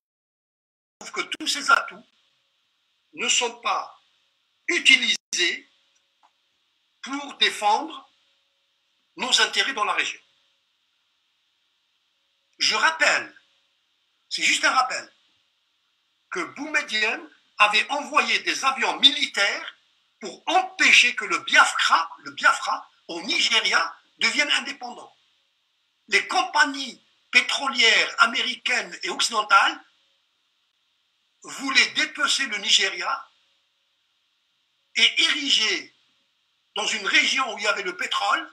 que tous ces atouts ne sont pas utilisés pour défendre nos intérêts dans la région. Je rappelle, c'est juste un rappel, que Boumedienne avait envoyé des avions militaires pour empêcher que le Biafra au Nigeria, devienne indépendant. Les compagnies pétrolières américaines et occidentales voulaient dépecer le Nigeria et ériger dans une région où il y avait le pétrole,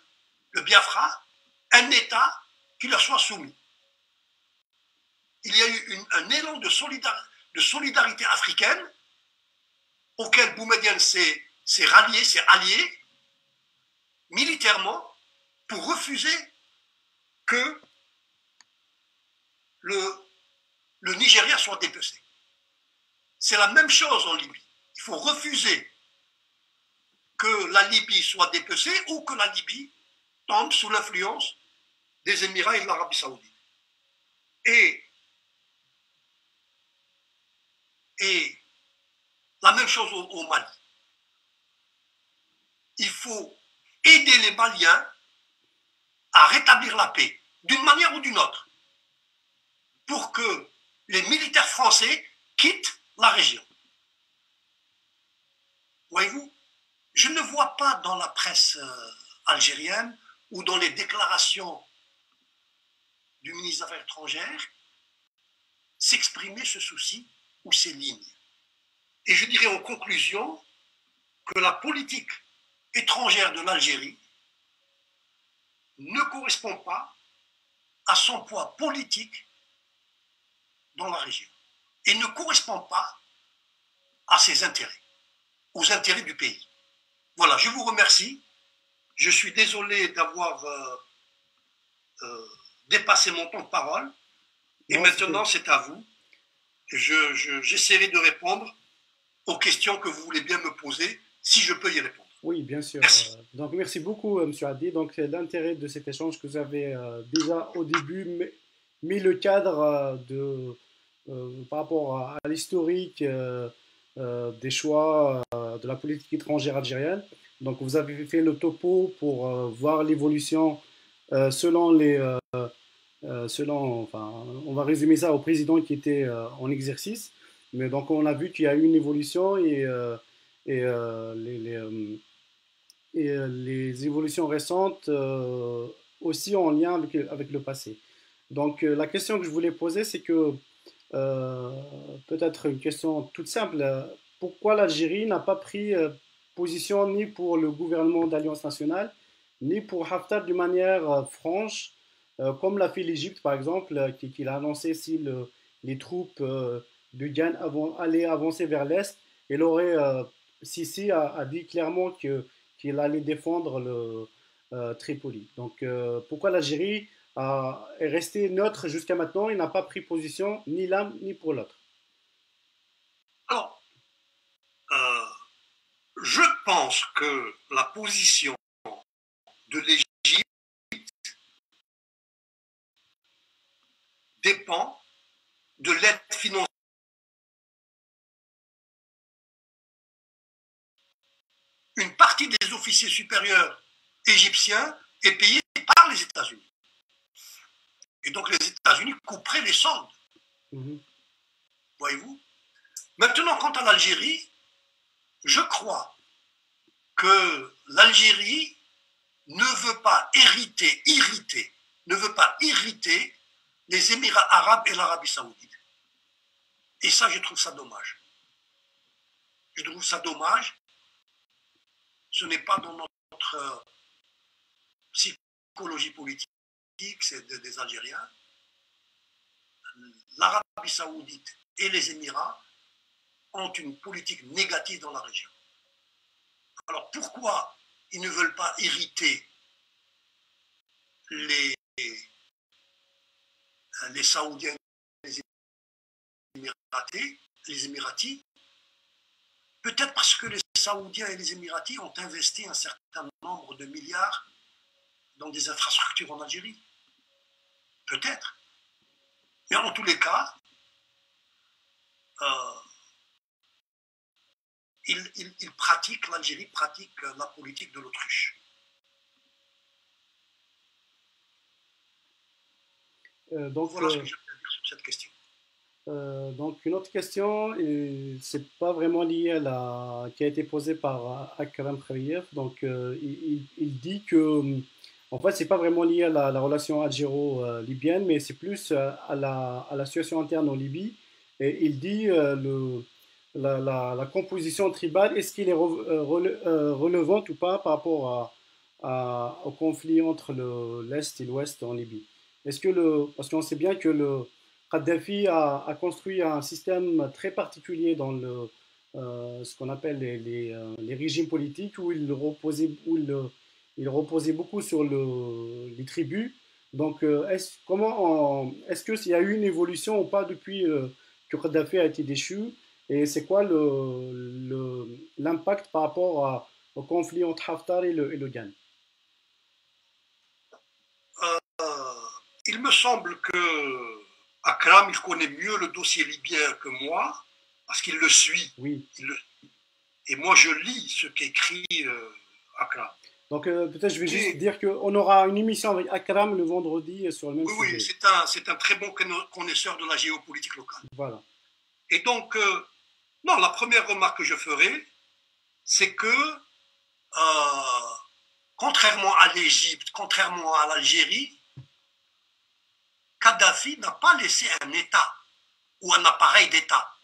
le Biafra, un État qui leur soit soumis. Il y a eu un élan de solidarité africaine auquel Boumedienne s'est rallié, s'est allié militairement pour refuser que le Nigeria soit dépecé. C'est la même chose en Libye. Il faut refuser que la Libye soit dépecée ou que la Libye tombe sous l'influence des Émirats et de l'Arabie Saoudite. Et la même chose au Mali. Il faut aider les Maliens à rétablir la paix, d'une manière ou d'une autre, pour que les militaires français quittent la région. Voyez-vous, je ne vois pas dans la presse algérienne ou dans les déclarations du ministre des Affaires étrangères s'exprimer ce souci ou ces lignes. Et je dirais en conclusion que la politique étrangère de l'Algérie ne correspond pas à son poids politique dans la région et ne correspond pas à ses intérêts, aux intérêts du pays. Voilà, je vous remercie. Je suis désolé d'avoir dépassé mon temps de parole. Et non, maintenant, c'est à vous. J'essaierai de répondre aux questions que vous voulez bien me poser, si je peux y répondre. Oui, bien sûr. Merci. Donc, merci beaucoup, M. Hadi. Donc, l'intérêt de cet échange que vous avez déjà au début mis le cadre par rapport à l'historique des choix de la politique étrangère algérienne. Donc, vous avez fait le topo pour voir l'évolution selon enfin, on va résumer ça au président qui était en exercice. Mais donc, on a vu qu'il y a eu une évolution et les évolutions récentes aussi en lien avec le passé. Donc la question que je voulais poser, c'est que peut-être une question toute simple, pourquoi l'Algérie n'a pas pris position ni pour le gouvernement d'Alliance nationale, ni pour Haftar d'une manière franche, comme l'a fait l'Égypte par exemple, qui a annoncé si les troupes de Ghan allaient avancer vers l'Est, elle aurait, Sisi a dit clairement qu'il allait défendre Tripoli. Donc pourquoi l'Algérie est restée neutre jusqu'à maintenant et n'a pas pris position ni l'un ni pour l'autre? Alors, je pense que la position de l'Égypte dépend de l'aide financière. Une partie des officiers supérieurs égyptiens est payée par les États-Unis. Et donc les États-Unis couperaient les soldes. Voyez-vous? Maintenant, quant à l'Algérie, je crois que l'Algérie ne veut pas irriter les Émirats arabes et l'Arabie saoudite. Et ça, je trouve ça dommage. Je trouve ça dommage. Ce n'est pas dans notre psychologie politique, c'est des Algériens. L'Arabie saoudite et les Émirats ont une politique négative dans la région. Alors pourquoi ils ne veulent pas irriter les, les Saoudiens et les Émiratis, peut-être parce que les Saoudiens et les Émiratis ont investi un certain nombre de milliards dans des infrastructures en Algérie. Peut-être. Mais en tous les cas, l'Algérie pratique la politique de l'autruche. Voilà ce que j'ai à dire sur cette question. Donc une autre question, c'est pas vraiment lié à qui a été posée par Akram Khawief. Donc il dit que en fait c'est pas vraiment lié à la relation algéro-libyenne, mais c'est plus à la situation interne en Libye. Et il dit la composition tribale, est-ce qu'il est relevante ou pas par rapport au conflit entre l'Est et l'Ouest en Libye? Est-ce que parce qu'on sait bien que Kadhafi a construit un système très particulier dans ce qu'on appelle les régimes politiques où il reposait beaucoup sur les tribus. Donc, est-ce qu'il y a eu une évolution ou pas depuis que Kadhafi a été déchu? Et c'est quoi l'impact par rapport au conflit entre Haftar et le GAN? Il me semble que Akram, il connaît mieux le dossier libyen que moi, parce qu'il le suit. Oui. Et moi, je lis ce qu'écrit Akram. Donc peut-être je vais juste dire qu'on aura une émission avec Akram le vendredi sur le même sujet. Oui, c'est un très bon connaisseur de la géopolitique locale. Voilà. Et donc, non, la première remarque que je ferai, c'est que contrairement à l'Égypte, contrairement à l'Algérie, Kadhafi n'a pas laissé un État ou un appareil d'État.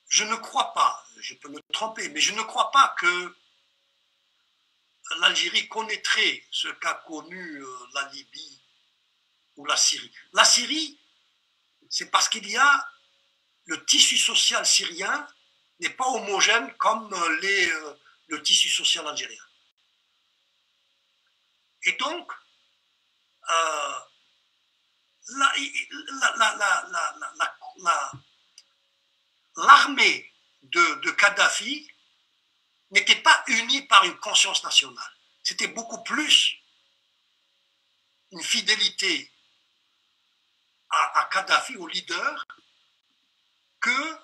Je ne crois pas, je peux me tromper, mais je ne crois pas que l'Algérie connaîtrait ce qu'a connu la Libye ou la Syrie. La Syrie, c'est parce qu'il y a le tissu social syrien n'est pas homogène comme le tissu social algérien. Et donc, l'armée de Kadhafi n'était pas unie par une conscience nationale. C'était beaucoup plus une fidélité à Kadhafi, au leader, que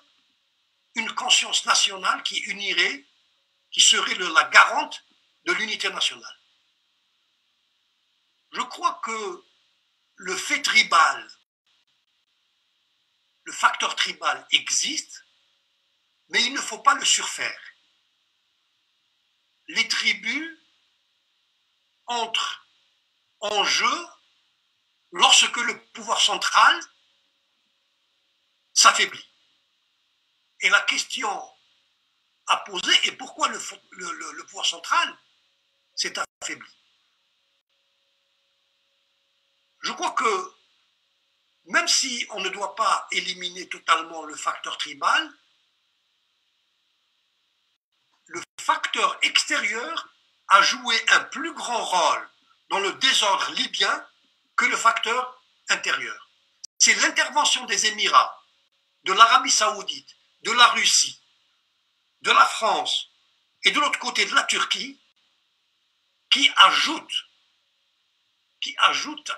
une conscience nationale qui unirait, qui serait la garante de l'unité nationale. Je crois que le fait tribal, le facteur tribal existe, mais il ne faut pas le surfaire. Les tribus entrent en jeu lorsque le pouvoir central s'affaiblit. Et la question à poser est pourquoi le pouvoir central s'est affaibli. Je crois que même si on ne doit pas éliminer totalement le facteur tribal, le facteur extérieur a joué un plus grand rôle dans le désordre libyen que le facteur intérieur. C'est l'intervention des Émirats, de l'Arabie saoudite, de la Russie, de la France et de l'autre côté de la Turquie qui ajoute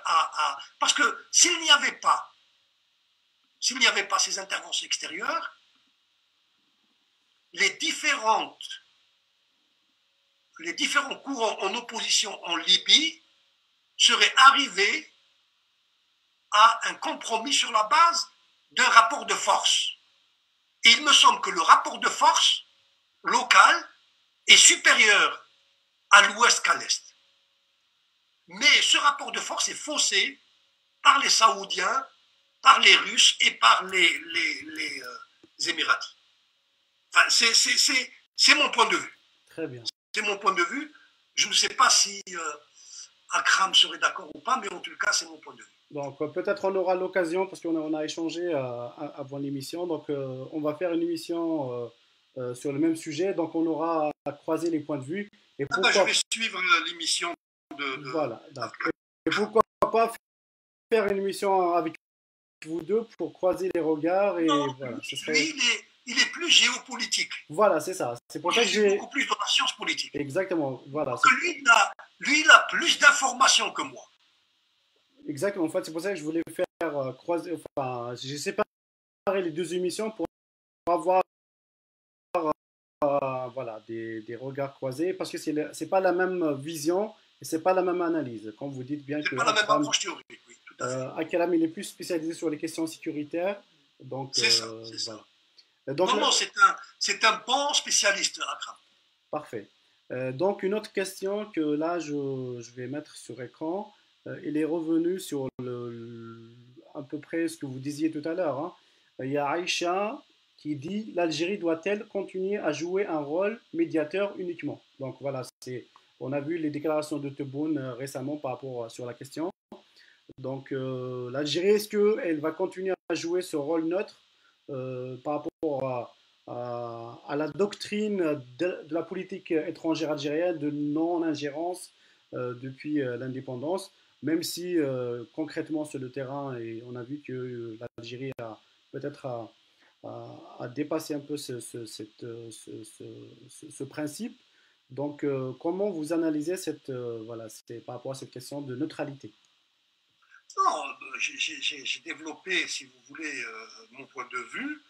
à... Parce que s'il n'y avait pas ces interventions extérieures, les différents courants en opposition en Libye seraient arrivés à un compromis sur la base d'un rapport de force. Et il me semble que le rapport de force local est supérieur à l'ouest qu'à l'est. Mais ce rapport de force est faussé par les Saoudiens, par les Russes et par les Émiratis. Enfin, c'est mon point de vue. Très bien. C'est mon point de vue. Je ne sais pas si Akram serait d'accord ou pas, mais en tout cas, c'est mon point de vue. Donc peut-être on aura l'occasion, parce qu'on a échangé avant l'émission, donc on va faire une émission sur le même sujet, donc on aura à croiser les points de vue. Et Ah ben, je pourquoi, vais suivre l'émission voilà, donc, et pourquoi pas faire une émission avec vous deux pour croiser les regards et Non, voilà, ce lui, serait, il est plus géopolitique. voilà, c'est ça. C'est pour Moi, ça je que suis j'ai, beaucoup plus dans la science politique. exactement, voilà, Donc, lui, il a plus d'informations que moi. exactement. En fait, c'est pour ça que je voulais faire croiser, enfin, j'ai séparé les deux émissions pour avoir voilà, des regards croisés parce que c'est pas la même vision et c'est pas la même analyse. Comme vous dites bien C'est que pas la même Akram, approche théorique, oui, tout à fait. Akram, il est plus spécialisé sur les questions sécuritaires. Donc, C'est ça, c'est voilà. ça. Donc, Non, non, c'est un bon spécialiste, Akram. parfait. Donc, une autre question que là, je vais mettre sur écran, il est revenu sur à peu près ce que vous disiez tout à l'heure, hein. Il y a Aïcha qui dit l'Algérie doit-elle continuer à jouer un rôle médiateur uniquement? Donc, voilà, on a vu les déclarations de Tebboune récemment par rapport sur la question. Donc, l'Algérie, est-ce qu'elle va continuer à jouer ce rôle neutre par rapport à la doctrine de la politique étrangère algérienne de non-ingérence depuis l'indépendance, même si concrètement sur le terrain, et on a vu que l'Algérie a peut-être a dépassé un peu ce principe. Donc, comment vous analysez voilà, par rapport à cette question de neutralité? Non, j'ai développé, si vous voulez, mon point de vue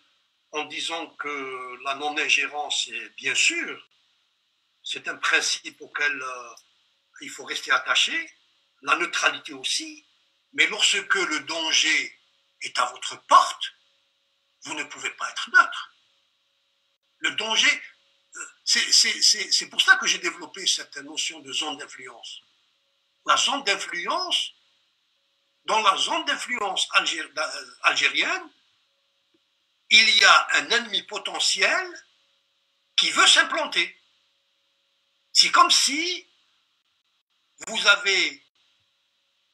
en disant que la non-ingérence est bien sûr, c'est un principe auquel il faut rester attaché, la neutralité aussi, mais lorsque le danger est à votre porte, vous ne pouvez pas être neutre. Le danger, c'est pour ça que j'ai développé cette notion de zone d'influence. La zone d'influence, dans la zone d'influence algérienne, il y a un ennemi potentiel qui veut s'implanter. C'est comme si vous avez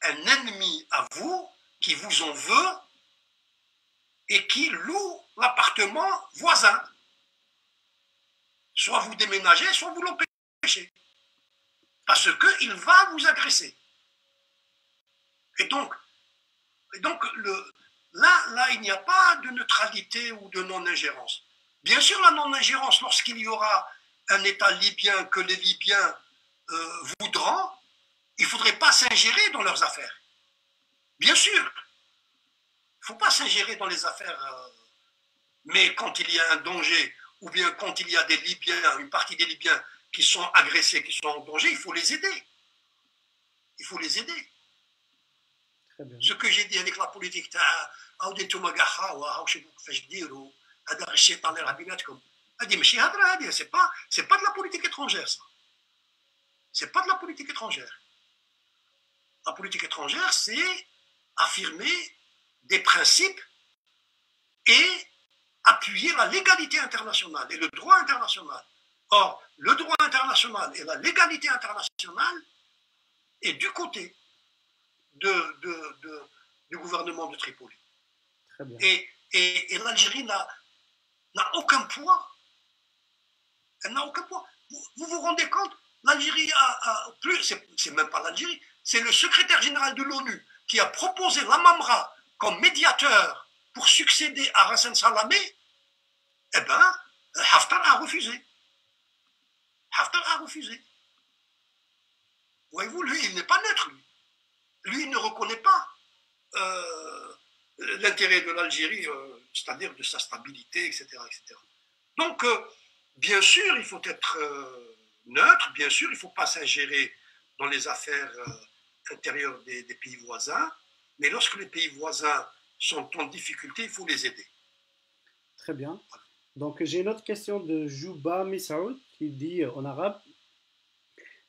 un ennemi à vous qui vous en veut et qui loue l'appartement voisin. Soit vous déménagez, soit vous l'empêchez. Parce qu'il va vous agresser. Et donc là, il n'y a pas de neutralité ou de non-ingérence. Bien sûr, la non-ingérence, lorsqu'il y aura un État libyen que les Libyens voudront, il ne faudrait pas s'ingérer dans leurs affaires. Bien sûr, il ne faut pas s'ingérer dans les affaires, mais quand il y a un danger, ou bien quand il y a des Libyens, une partie des Libyens qui sont agressés, qui sont en danger, il faut les aider. Il faut les aider. Ce que j'ai dit avec la politique, c'est pas de la politique étrangère, ça. C'est pas de la politique étrangère. La politique étrangère, c'est affirmer des principes et appuyer la légalité internationale et le droit international. Or, le droit international et la légalité internationale est du côté du gouvernement de Tripoli. Très bien. Et l'Algérie n'a aucun poids. Elle n'a aucun poids. Vous vous rendez compte? L'Algérie a plus, c'est même pas l'Algérie, c'est le secrétaire général de l'ONU qui a proposé l'Amamra comme médiateur pour succéder à Hassan Salamé. Eh bien, Haftar a refusé. Haftar a refusé. Voyez-vous, lui, il n'est pas neutre, lui. Lui, il ne reconnaît pas l'intérêt de l'Algérie, c'est-à-dire de sa stabilité, etc. etc. Donc, bien sûr, il faut être neutre, bien sûr, il ne faut pas s'ingérer dans les affaires intérieures des pays voisins, mais lorsque les pays voisins sont en difficulté, il faut les aider. Très bien. Donc j'ai une autre question de Jouba Misaoud qui dit en arabe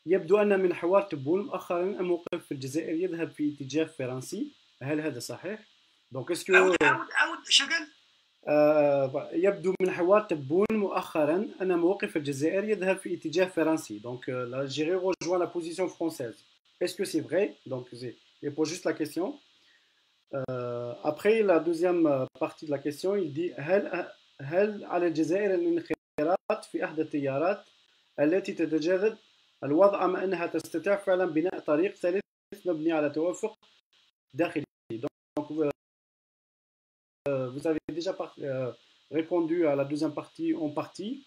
يبدو أن من حوار تبون مؤخرا الموقف في الجزائر يذهب في اتجاه فرنسي هل هذا صحيح؟ Donc est-ce que عاود شغل يبدو من حوار تبون مؤخرا أن موقف الجزائر يذهب في اتجاه فرنسي. Donc l'Algérie rejoint la position française. Est-ce que c'est vrai? Donc il pose juste la question. Après la deuxième partie de la question, il dit هل على الجزائر الانخراط خيارات في إحدى التيارات التي تتجدد الوضع أم أنها تستطيع فعلا بناء طريق ثالث مبني على توافق داخلي. Donc, vous avez déjà répondu à la deuxième partie en partie.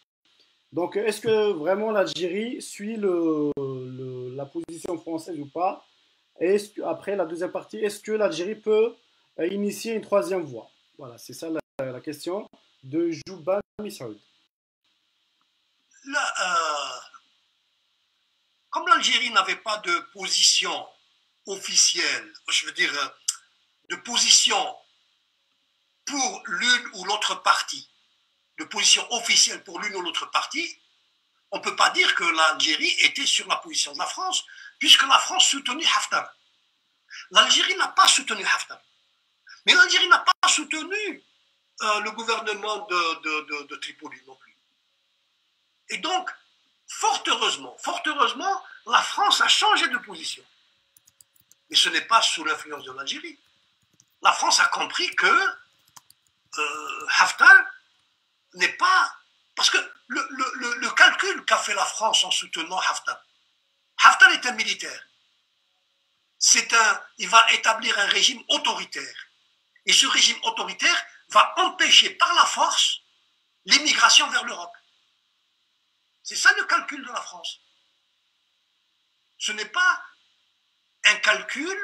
Donc, est-ce que vraiment l'Algérie suit la position française ou pas? Et après la deuxième partie, est-ce que l'Algérie peut initier une troisième voie? Voilà, c'est ça la question de Jouban Missaoud. Là, comme l'Algérie n'avait pas de position officielle, je veux dire, de position pour l'une ou l'autre partie, de position officielle pour l'une ou l'autre partie, on ne peut pas dire que l'Algérie était sur la position de la France, puisque la France soutenait Haftar. L'Algérie n'a pas soutenu Haftar. Mais l'Algérie n'a pas soutenu le gouvernement de Tripoli non plus. Et donc, fort heureusement, la France a changé de position. Mais ce n'est pas sous l'influence de l'Algérie. La France a compris que Haftar n'est pas... Parce que le calcul qu'a fait la France en soutenant Haftar, Haftar est un militaire. Il va établir un régime autoritaire. Et ce régime autoritaire va empêcher par la force l'immigration vers l'Europe. C'est ça le calcul de la France. Ce n'est pas un calcul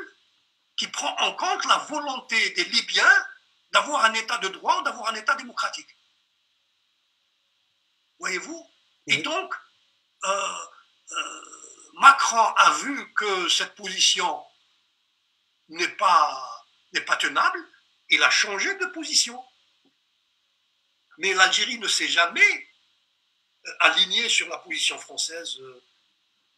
qui prend en compte la volonté des Libyens d'avoir un état de droit ou d'avoir un état démocratique. Voyez-vous? Et donc, Macron a vu que cette position n'est pas tenable, il a changé de position. Mais l'Algérie ne s'est jamais alignée sur la position française,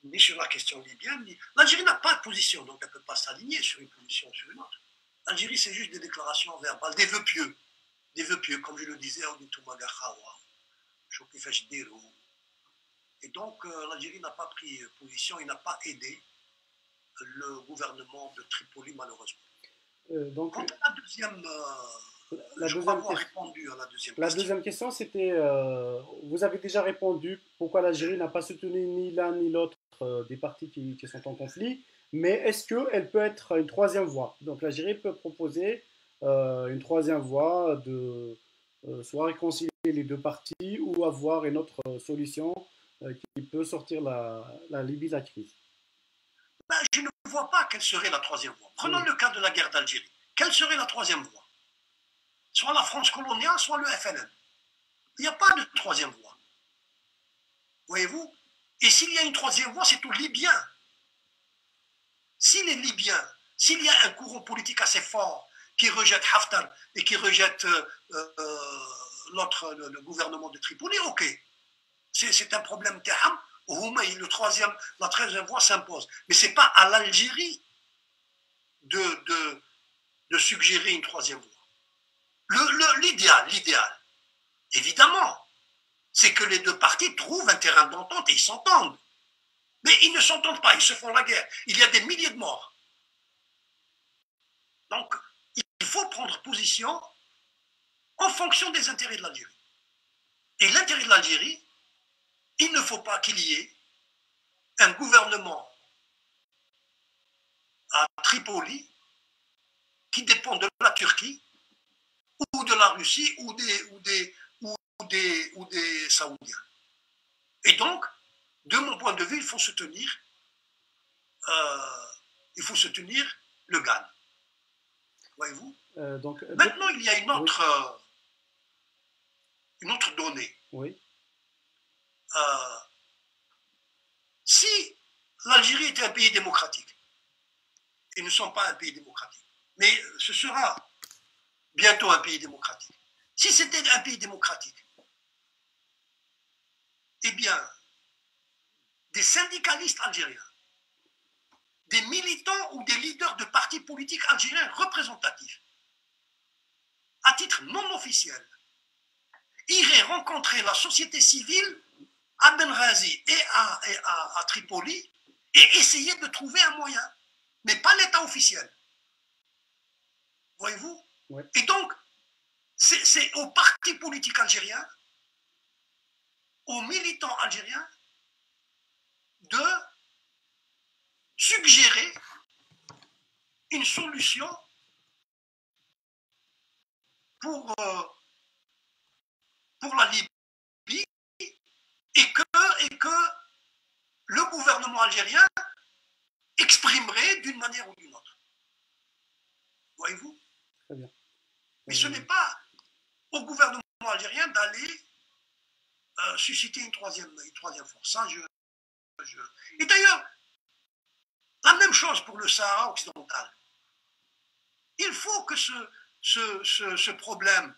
ni sur la question libyenne. L'Algérie n'a pas de position, donc elle ne peut pas s'aligner sur une position ou sur une autre. L'Algérie, c'est juste des déclarations verbales, des vœux pieux, comme je le disais, et donc l'Algérie n'a pas pris position, il n'a pas aidé le gouvernement de Tripoli, malheureusement. Donc, quant à la deuxième, je crois avoir répondu à la deuxième question. La deuxième question, c'était, vous avez déjà répondu pourquoi l'Algérie n'a pas soutenu ni l'un ni l'autre des partis qui sont en conflit, mais est-ce qu'elle peut être une troisième voie? Donc l'Algérie peut proposer une troisième voie de soit réconcilier les deux parties ou avoir une autre solution qui peut sortir la Libye de la crise. Ben, je ne vois pas quelle serait la troisième voie. Prenons le cas de la guerre d'Algérie. Quelle serait la troisième voie? Soit la France coloniale, soit le FLN. Il n'y a pas de troisième voie. Voyez-vous? Et s'il y a une troisième voie, c'est aux Libyens. Si les Libyens, s'il y a un courant politique assez fort qui rejette Haftar et qui rejette le gouvernement de Tripoli, ok. C'est un problème terham. La troisième voie s'impose. Mais ce n'est pas à l'Algérie de suggérer une troisième voie. L'idéal, évidemment, c'est que les deux parties trouvent un terrain d'entente et ils s'entendent. Mais ils ne s'entendent pas, ils se font la guerre. Il y a des milliers de morts. Donc, il faut prendre position en fonction des intérêts de l'Algérie. Et l'intérêt de l'Algérie, il ne faut pas qu'il y ait un gouvernement à Tripoli qui dépend de la Turquie ou de la Russie ou des Saoudiens. Et donc, de mon point de vue, il faut soutenir le GAN. Voyez-vous? Maintenant, il y a une autre donnée. Oui. Si l'Algérie était un pays démocratique, et nous ne sommes pas un pays démocratique, mais ce sera bientôt un pays démocratique. Si c'était un pays démocratique, eh bien, des syndicalistes algériens, des militants ou des leaders de partis politiques algériens représentatifs, à titre non officiel, iraient rencontrer la société civile à Benghazi et à Tripoli et essayer de trouver un moyen, mais pas l'État officiel. Voyez-vous? Ouais. Et donc, c'est aux partis politiques algériens aux militants algériens de suggérer une solution pour la Libye et que le gouvernement algérien exprimerait d'une manière ou d'une autre. Voyez-vous? Très bien. Mais ce n'est pas au gouvernement algérien d'aller susciter une troisième force. Ça, Et d'ailleurs, la même chose pour le Sahara occidental. Il faut que ce problème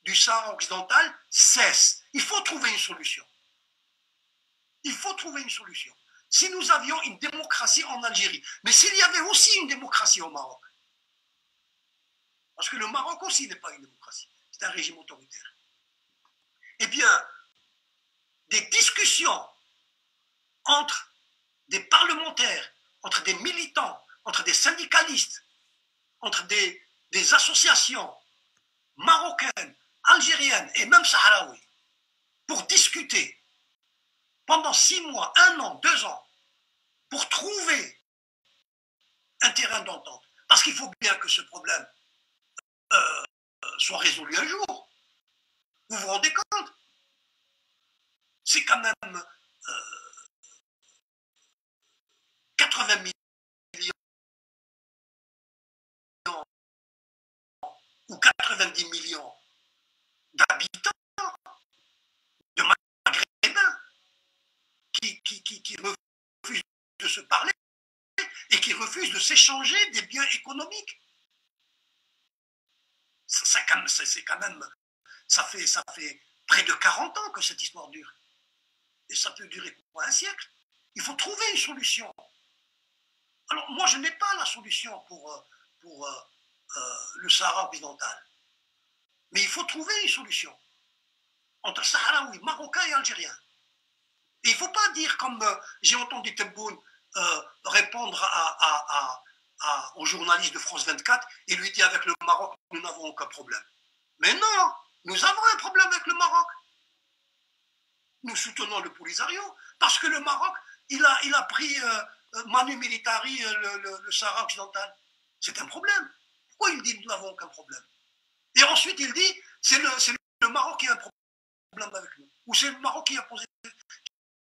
du Sahara occidental cesse. Il faut trouver une solution. Il faut trouver une solution. Si nous avions une démocratie en Algérie, mais s'il y avait aussi une démocratie au Maroc, parce que le Maroc aussi n'est pas une démocratie, c'est un régime autoritaire, eh bien, des discussions entre des parlementaires, entre des militants, entre des syndicalistes, entre des associations marocaines, algériennes et même sahraouies, pour discuter pendant 6 mois, 1 an, 2 ans, pour trouver un terrain d'entente. Parce qu'il faut bien que ce problème soit résolu un jour. Vous vous rendez compte? C'est quand même 80 millions ou 90 millions d'habitants de Maghrébins qui refusent de se parler et qui refusent de s'échanger des biens économiques. C'est quand même, ça fait près de 40 ans que cette histoire dure. Et ça peut durer quoi, un siècle? Il faut trouver une solution. Alors moi, je n'ai pas la solution pour le Sahara occidental. Mais il faut trouver une solution entre Sahraouis, Marocains et Algériens. Et il ne faut pas dire, comme j'ai entendu Tebboune répondre au journaliste de France 24, et lui dit avec le Maroc, nous n'avons aucun problème. Mais non, nous avons un problème avec le Maroc. Nous soutenons le Polisario, parce que le Maroc, il a pris Manu Militari, le Sahara occidental. C'est un problème. Pourquoi il dit nous n'avons aucun problème? Et ensuite il dit c'est le Maroc qui a un problème avec nous. Ou c'est le Maroc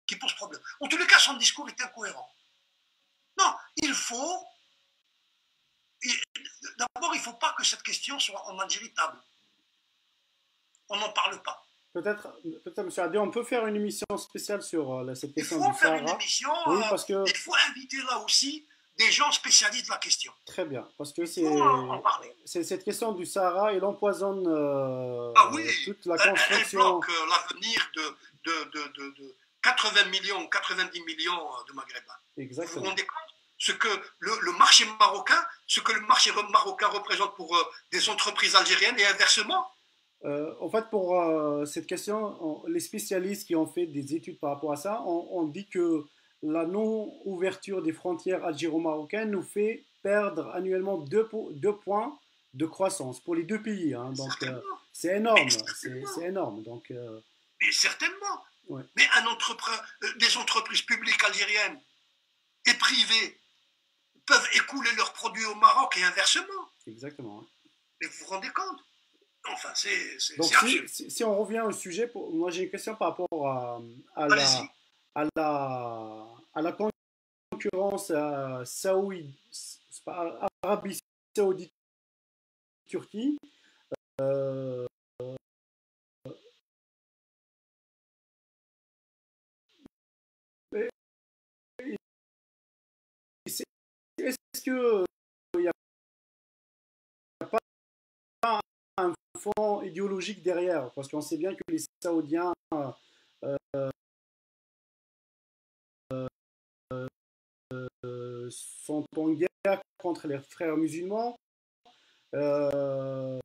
qui pose problème. En tous les cas, son discours est incohérent. Non, d'abord, il ne faut pas que cette question soit en Algérie table. On n'en parle pas. Peut-être, M. Adé, on peut faire une émission spéciale sur cette question du Sahara. Il faut faire une émission, oui, parce que... il faut inviter là aussi des gens spécialistes de la question. Très bien, parce que c'est cette question du Sahara, elle empoisonne toute la construction. Elle bloque l'avenir de 80 millions, 90 millions de Maghrébins. Exactement. Vous vous rendez compte ce que le marché marocain représente pour des entreprises algériennes et inversement? En fait, pour cette question, les spécialistes qui ont fait des études par rapport à ça, on dit que la non-ouverture des frontières algéro-marocaines nous fait perdre annuellement 2 points de croissance pour les 2 pays. Hein. Donc, c'est énorme. C'est énorme. Donc, mais certainement. Ouais. Mais des entreprises publiques algériennes et privées peuvent écouler leurs produits au Maroc et inversement. Exactement. Hein. Mais vous vous rendez compte? Enfin, donc, si on revient au sujet, moi j'ai une question par rapport à la concurrence Arabie Saoudite, Turquie. Est-ce qu'il n'y a pas un fond idéologique derrière? Parce qu'on sait bien que les Saoudiens sont en guerre contre les frères musulmans et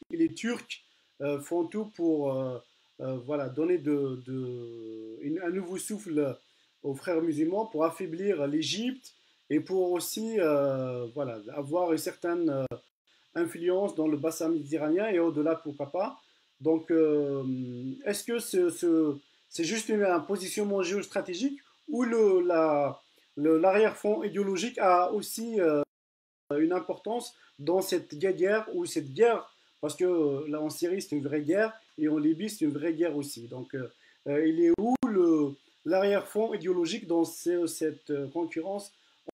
les Turcs font tout pour donner un nouveau souffle aux frères musulmans pour affaiblir l'Égypte et pour aussi avoir une certaine influence dans le bassin méditerranéen et au-delà, pourquoi pas. Donc, est-ce que c'est juste un positionnement géostratégique ou l'arrière-fond idéologique a aussi une importance dans cette guerre ou cette guerre, parce que là en Syrie c'est une vraie guerre et en Libye c'est une vraie guerre aussi. Donc, il est où l'arrière-fond idéologique dans cette concurrence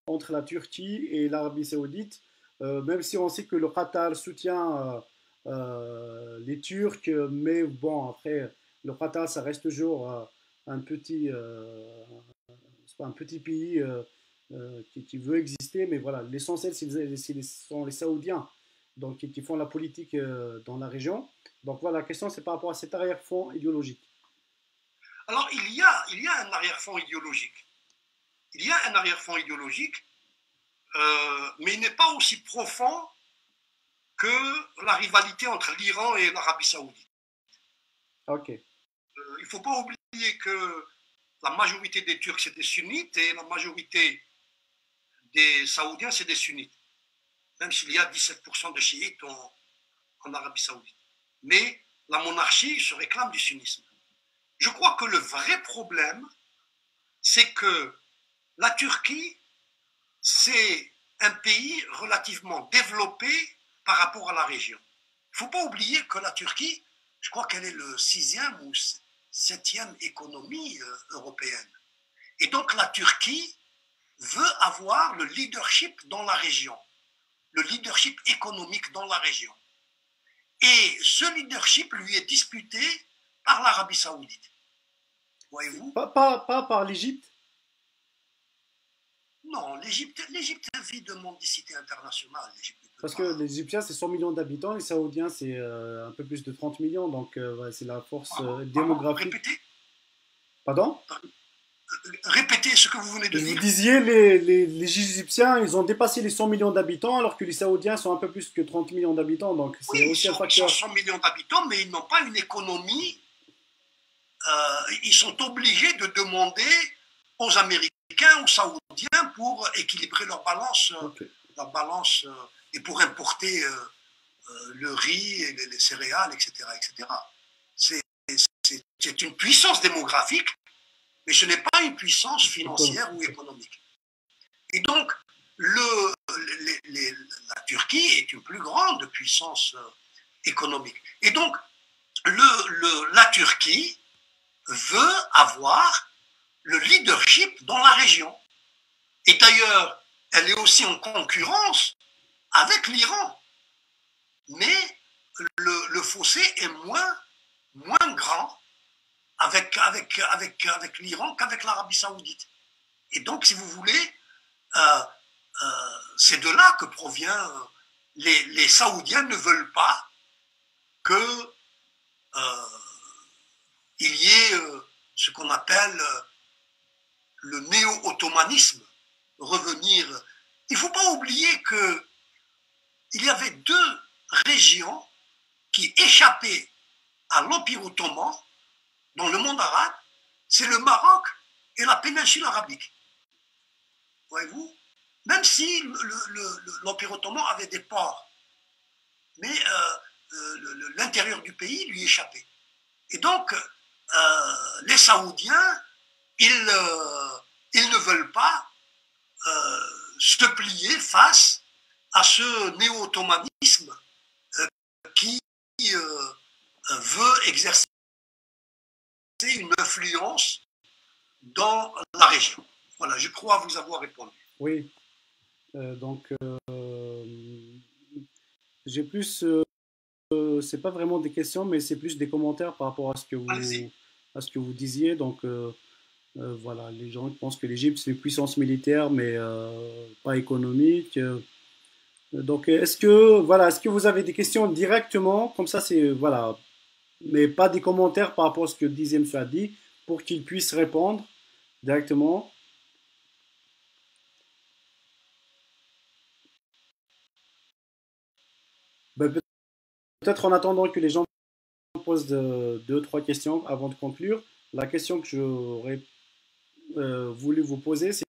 entre la Turquie et l'Arabie Saoudite, même si on sait que le Qatar soutient les Turcs, mais bon, après, le Qatar, ça reste toujours un petit, c'est pas un petit pays qui veut exister, mais voilà, l'essentiel, sont les Saoudiens donc, qui font la politique dans la région. Donc voilà, la question, c'est par rapport à cet arrière-fond idéologique. Alors, il y a un arrière-fond idéologique. Il y a un arrière-fond idéologique, mais il n'est pas aussi profond que la rivalité entre l'Iran et l'Arabie saoudite. Ok. Il ne faut pas oublier que la majorité des Turcs, c'est des sunnites et la majorité des Saoudiens, c'est des sunnites. Même s'il y a 17% de chiites en Arabie saoudite. Mais la monarchie se réclame du sunnisme. Je crois que le vrai problème, c'est que la Turquie, c'est un pays relativement développé par rapport à la région. Il ne faut pas oublier que la Turquie, je crois qu'elle est le 6e ou 7e économie européenne. Et donc la Turquie veut avoir le leadership dans la région, le leadership économique dans la région. Et ce leadership lui est disputé par l'Arabie saoudite. Voyez-vous? Pas par l'Égypte. Non, l'Égypte vit de mendicité internationale. L'Égypte ne peut Parce que pas. les Égyptiens, c'est 100 millions d'habitants, les Saoudiens, c'est un peu plus de 30 millions, donc ouais, c'est la force démographique. Répétez, Pardon? répétez ce que vous venez de Vous dire. disiez, les Égyptiens, ils ont dépassé les 100 millions d'habitants, alors que les Saoudiens sont un peu plus que 30 millions d'habitants, donc Oui, c'est aussi un ils sont facteur. 100 millions d'habitants, mais ils n'ont pas une économie. Ils sont obligés de demander aux Américains, aux Saoudiens, pour équilibrer Ok. leur balance et pour importer le riz, et les céréales, etc. etc. C'est c'est une puissance démographique, mais ce n'est pas une puissance financière ou économique. Et donc, le, la Turquie est une plus grande puissance économique. Et donc, la Turquie veut avoir le leadership dans la région. Et d'ailleurs, elle est aussi en concurrence avec l'Iran. Mais le fossé est moins grand avec l'Iran qu'avec l'Arabie saoudite. Et donc, si vous voulez, euh, c'est de là que provient les Saoudiens ne veulent pas que il y ait ce qu'on appelle le néo-ottomanisme revenir. Il ne faut pas oublier qu'il y avait deux régions qui échappaient à l'Empire ottoman dans le monde arabe, c'est le Maroc et la péninsule arabique. Voyez-vous? Même si l'Empire ottoman avait des ports, mais l'intérieur du pays lui échappait. Et donc, les Saoudiens, ils ne veulent pas se plier face à ce néo-ottomanisme qui veut exercer une influence dans la région. Voilà, je crois vous avoir répondu. Oui, donc j'ai plus, c'est pas vraiment des questions, mais c'est plus des commentaires par rapport Allez-y. à ce que vous disiez. Donc voilà, les gens pensent que l'Égypte c'est une puissance militaire, mais pas économique. Donc est-ce que vous avez des questions directement, comme ça c'est voilà, mais pas des commentaires par rapport à ce que disait M. Hadi, pour qu'il puisse répondre directement. Ben, peut-être en attendant que les gens posent deux, trois questions avant de conclure. La question que j'aurais voulu vous poser, c'est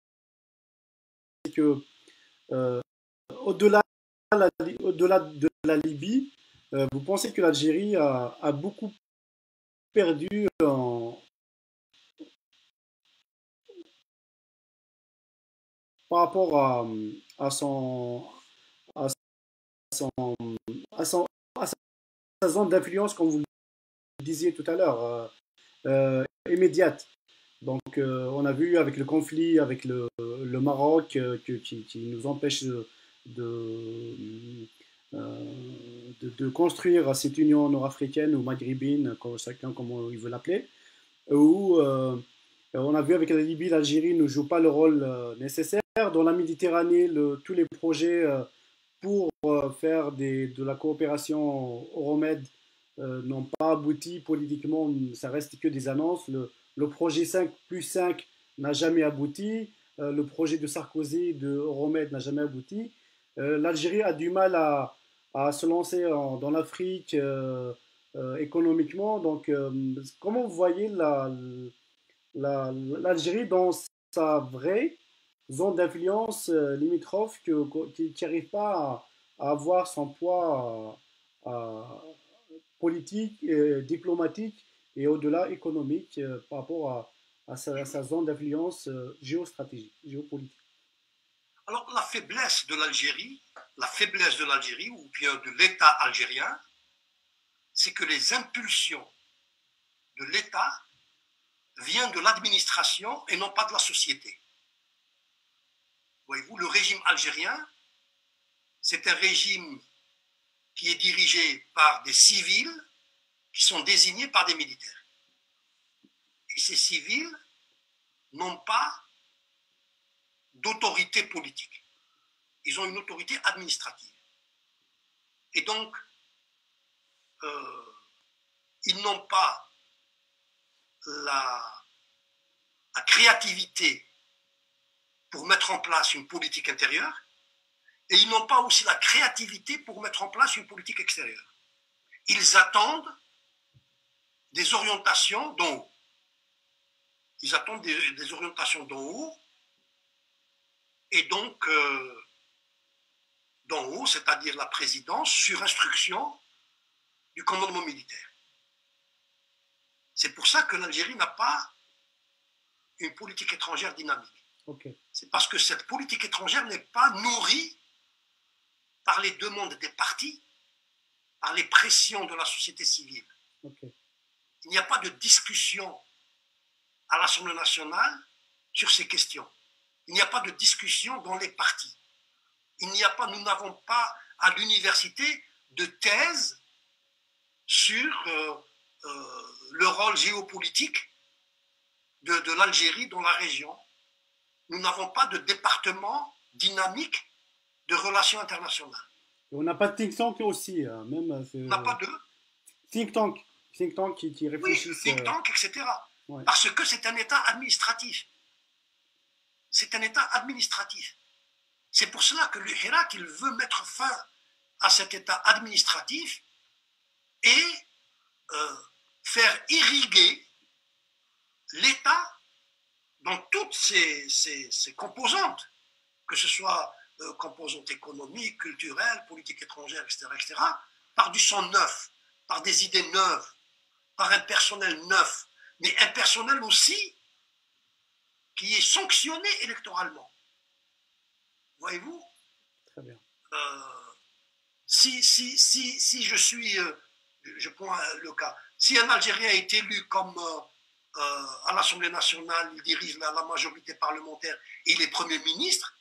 que euh, au-delà au-delà de la Libye, Vous pensez que l'Algérie a beaucoup perdu par rapport à son, à son, à son- à sa zone d'influence, comme vous le disiez tout à l'heure, immédiate. Donc, on a vu avec le conflit avec le Maroc qui nous empêche de, de construire cette union nord-africaine ou maghrébine, comme chacun comme il veut l'appeler, où on a vu avec la Libye, l'Algérie ne joue pas le rôle nécessaire. Dans la Méditerranée, tous les projets pour faire de la coopération Euromède n'ont pas abouti politiquement, ça reste que des annonces. Le projet 5+5 n'a jamais abouti. Le projet de Sarkozy de Euromède n'a jamais abouti. L'Algérie a du mal à se lancer dans l'Afrique économiquement. Donc, comment vous voyez l'Algérie dans sa vraie zone d'influence limitrophe qui n'arrive pas à avoir son poids politique, diplomatique et au-delà économique par rapport à sa zone d'influence géostratégique, géopolitique. Alors la faiblesse de l'Algérie, ou bien de l'État algérien, c'est que les impulsions de l'État viennent de l'administration et non pas de la société. Voyez-vous, le régime algérien, c'est un régime qui est dirigé par des civils qui sont désignés par des militaires. Et ces civils n'ont pas d'autorité politique. Ils ont une autorité administrative. Et donc, ils n'ont pas la, la créativité pour mettre en place une politique intérieure, et ils n'ont pas aussi la créativité pour mettre en place une politique extérieure. Ils attendent des orientations d'en haut. Ils attendent des orientations d'en haut, et donc d'en haut, c'est-à-dire la présidence, sur instruction du commandement militaire. C'est pour ça que l'Algérie n'a pas une politique étrangère dynamique. Okay. C'est parce que cette politique étrangère n'est pas nourrie par les demandes des partis, par les pressions de la société civile. Okay. Il n'y a pas de discussion à l'Assemblée nationale sur ces questions. Il n'y a pas de discussion dans les partis. Nous n'avons pas à l'université de thèse sur le rôle géopolitique de l'Algérie dans la région. Nous n'avons pas de département dynamique de relations internationales. Et on n'a pas de think tank aussi, même. On n'a pas de think tank qui réfléchissent. Oui, think tank, etc. Ouais. Parce que c'est un État administratif. C'est un État administratif. C'est pour cela que le Hirak, il veut mettre fin à cet État administratif et faire irriguer l'État dans toutes ses composantes, que ce soit composantes économiques, culturelles, politiques étrangères, etc., par du sang neuf, par des idées neuves, par un personnel neuf, mais un personnel aussi qui est sanctionné électoralement. Voyez-vous? Très bien. Si je suis, je prends le cas, si un Algérien est élu comme à l'Assemblée nationale, il dirige la majorité parlementaire et il est Premier ministre,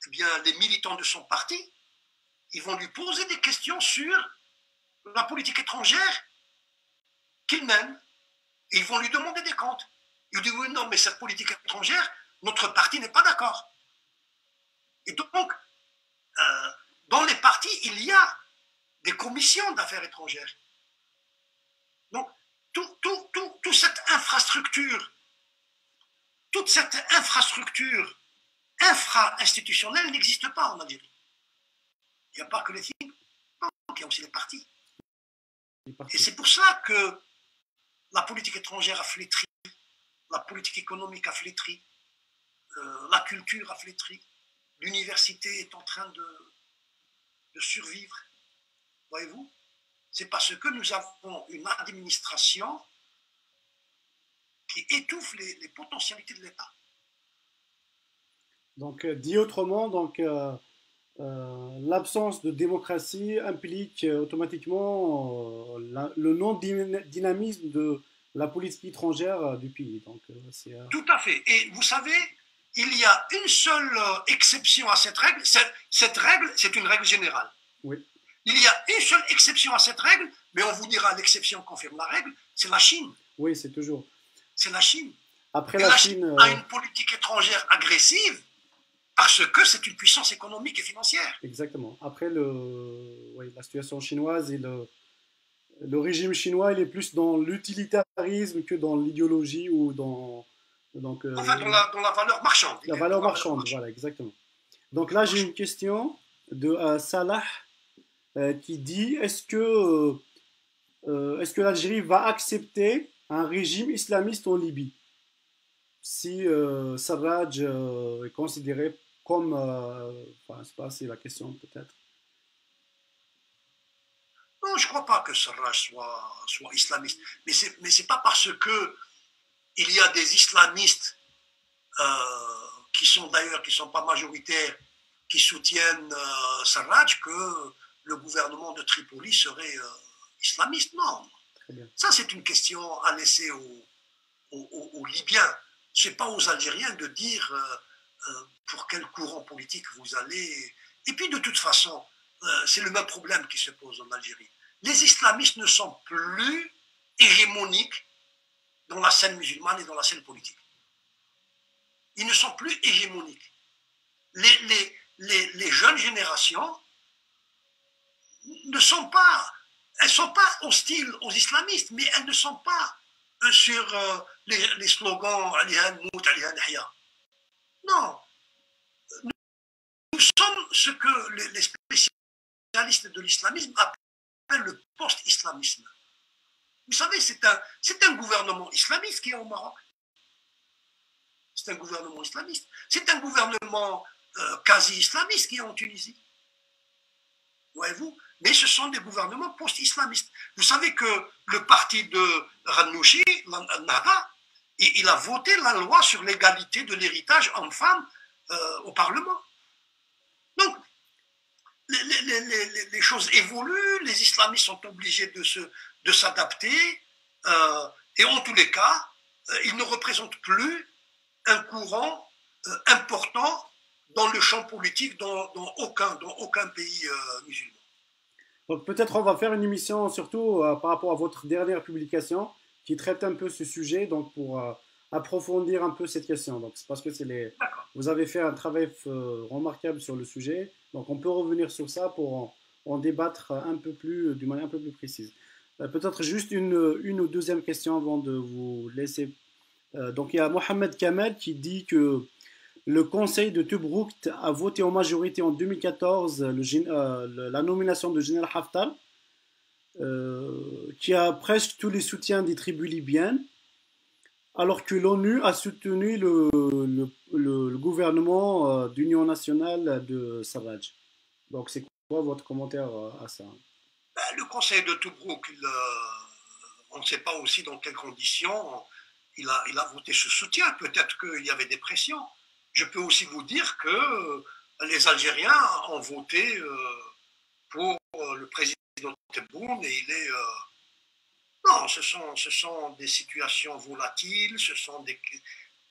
eh bien, les militants de son parti, ils vont lui poser des questions sur la politique étrangère qu'il mène. Et ils vont lui demander des comptes. Il dit oui, non, mais cette politique étrangère, notre parti n'est pas d'accord. Et donc, dans les partis, il y a des commissions d'affaires étrangères. Donc, toute cette infrastructure infra-institutionnelle n'existe pas en Algérie. Il n'y a pas que les think tanks, il y a aussi les partis. Et c'est pour ça que la politique étrangère a flétri, la politique économique a flétri, la culture a flétri, l'université est en train de survivre. voyez-vous. C'est parce que nous avons une administration qui étouffe les potentialités de l'État. Donc, dit autrement, donc, l'absence de démocratie implique automatiquement le non-dynamisme de la politique étrangère du pays. Donc, tout à fait. Et vous savez, il y a une seule exception à cette règle. Cette règle, c'est une règle générale. Oui. Il y a une seule exception à cette règle, mais on vous dira l'exception confirme la règle, c'est la Chine. Oui, c'est toujours. C'est la Chine. Après, et la Chine a une politique étrangère agressive parce que c'est une puissance économique et financière. Exactement. Après, la situation chinoise et le régime chinois, il est plus dans l'utilitarisme que dans l'idéologie ou dans... Donc, enfin, dans la valeur marchande. La valeur marchande, voilà, exactement. Donc là, j'ai une question de Salah qui dit est-ce que l'Algérie va accepter un régime islamiste en Libye si Sarraj est considéré comme... enfin, c'est pas, c'est la question peut-être. Non, je ne crois pas que Sarraj soit islamiste. Mais c'est pas parce que il y a des islamistes qui sont d'ailleurs, qui ne sont pas majoritaires, qui soutiennent Sarraj que le gouvernement de Tripoli serait islamiste. Non. Ça, c'est une question à laisser aux Libyens. Ce n'est pas aux Algériens de dire pour quel courant politique vous allez. Et puis, de toute façon, c'est le même problème qui se pose en Algérie. Les islamistes ne sont plus hégémoniques dans la scène musulmane et dans la scène politique. Ils ne sont plus hégémoniques. Les jeunes générations ne sont pas, elles sont pas hostiles aux islamistes, mais elles ne sont pas sur les slogans Alihan Mout, Alihan Hya. Non. Nous sommes ce que les spécialistes de l'islamisme appellent le post-islamisme. Vous savez, c'est un gouvernement islamiste qui est au Maroc. C'est un gouvernement islamiste. C'est un gouvernement quasi-islamiste qui est en Tunisie. Voyez-vous? Mais ce sont des gouvernements post-islamistes. Vous savez que le parti de Rannouchi, Nahda, il a voté la loi sur l'égalité de l'héritage homme-femme au Parlement. Donc, les choses évoluent, les islamistes sont obligés de s'adapter, et en tous les cas, ils ne représentent plus un courant important dans le champ politique dans aucun pays musulman. Donc peut-être on va faire une émission surtout par rapport à votre dernière publication qui traite un peu ce sujet, donc pour approfondir un peu cette question. Donc c'est parce que vous avez fait un travail remarquable sur le sujet, donc on peut revenir sur ça pour en débattre un peu plus, d'une manière un peu plus précise. Peut-être juste une ou deuxième question avant de vous laisser. Donc il y a Mohamed Kamal qui dit que le Conseil de Tobrouk a voté en majorité en 2014 la nomination de général Haftar, qui a presque tous les soutiens des tribus libyennes, alors que l'ONU a soutenu le gouvernement d'union nationale de Sarraj. Donc c'est quoi votre commentaire à ça? Le Conseil de Tobrouk, on ne sait pas aussi dans quelles conditions il a voté ce soutien. Peut-être qu'il y avait des pressions. Je peux aussi vous dire que les Algériens ont voté pour le président Tebboune et il est... non, ce sont des situations volatiles, ce sont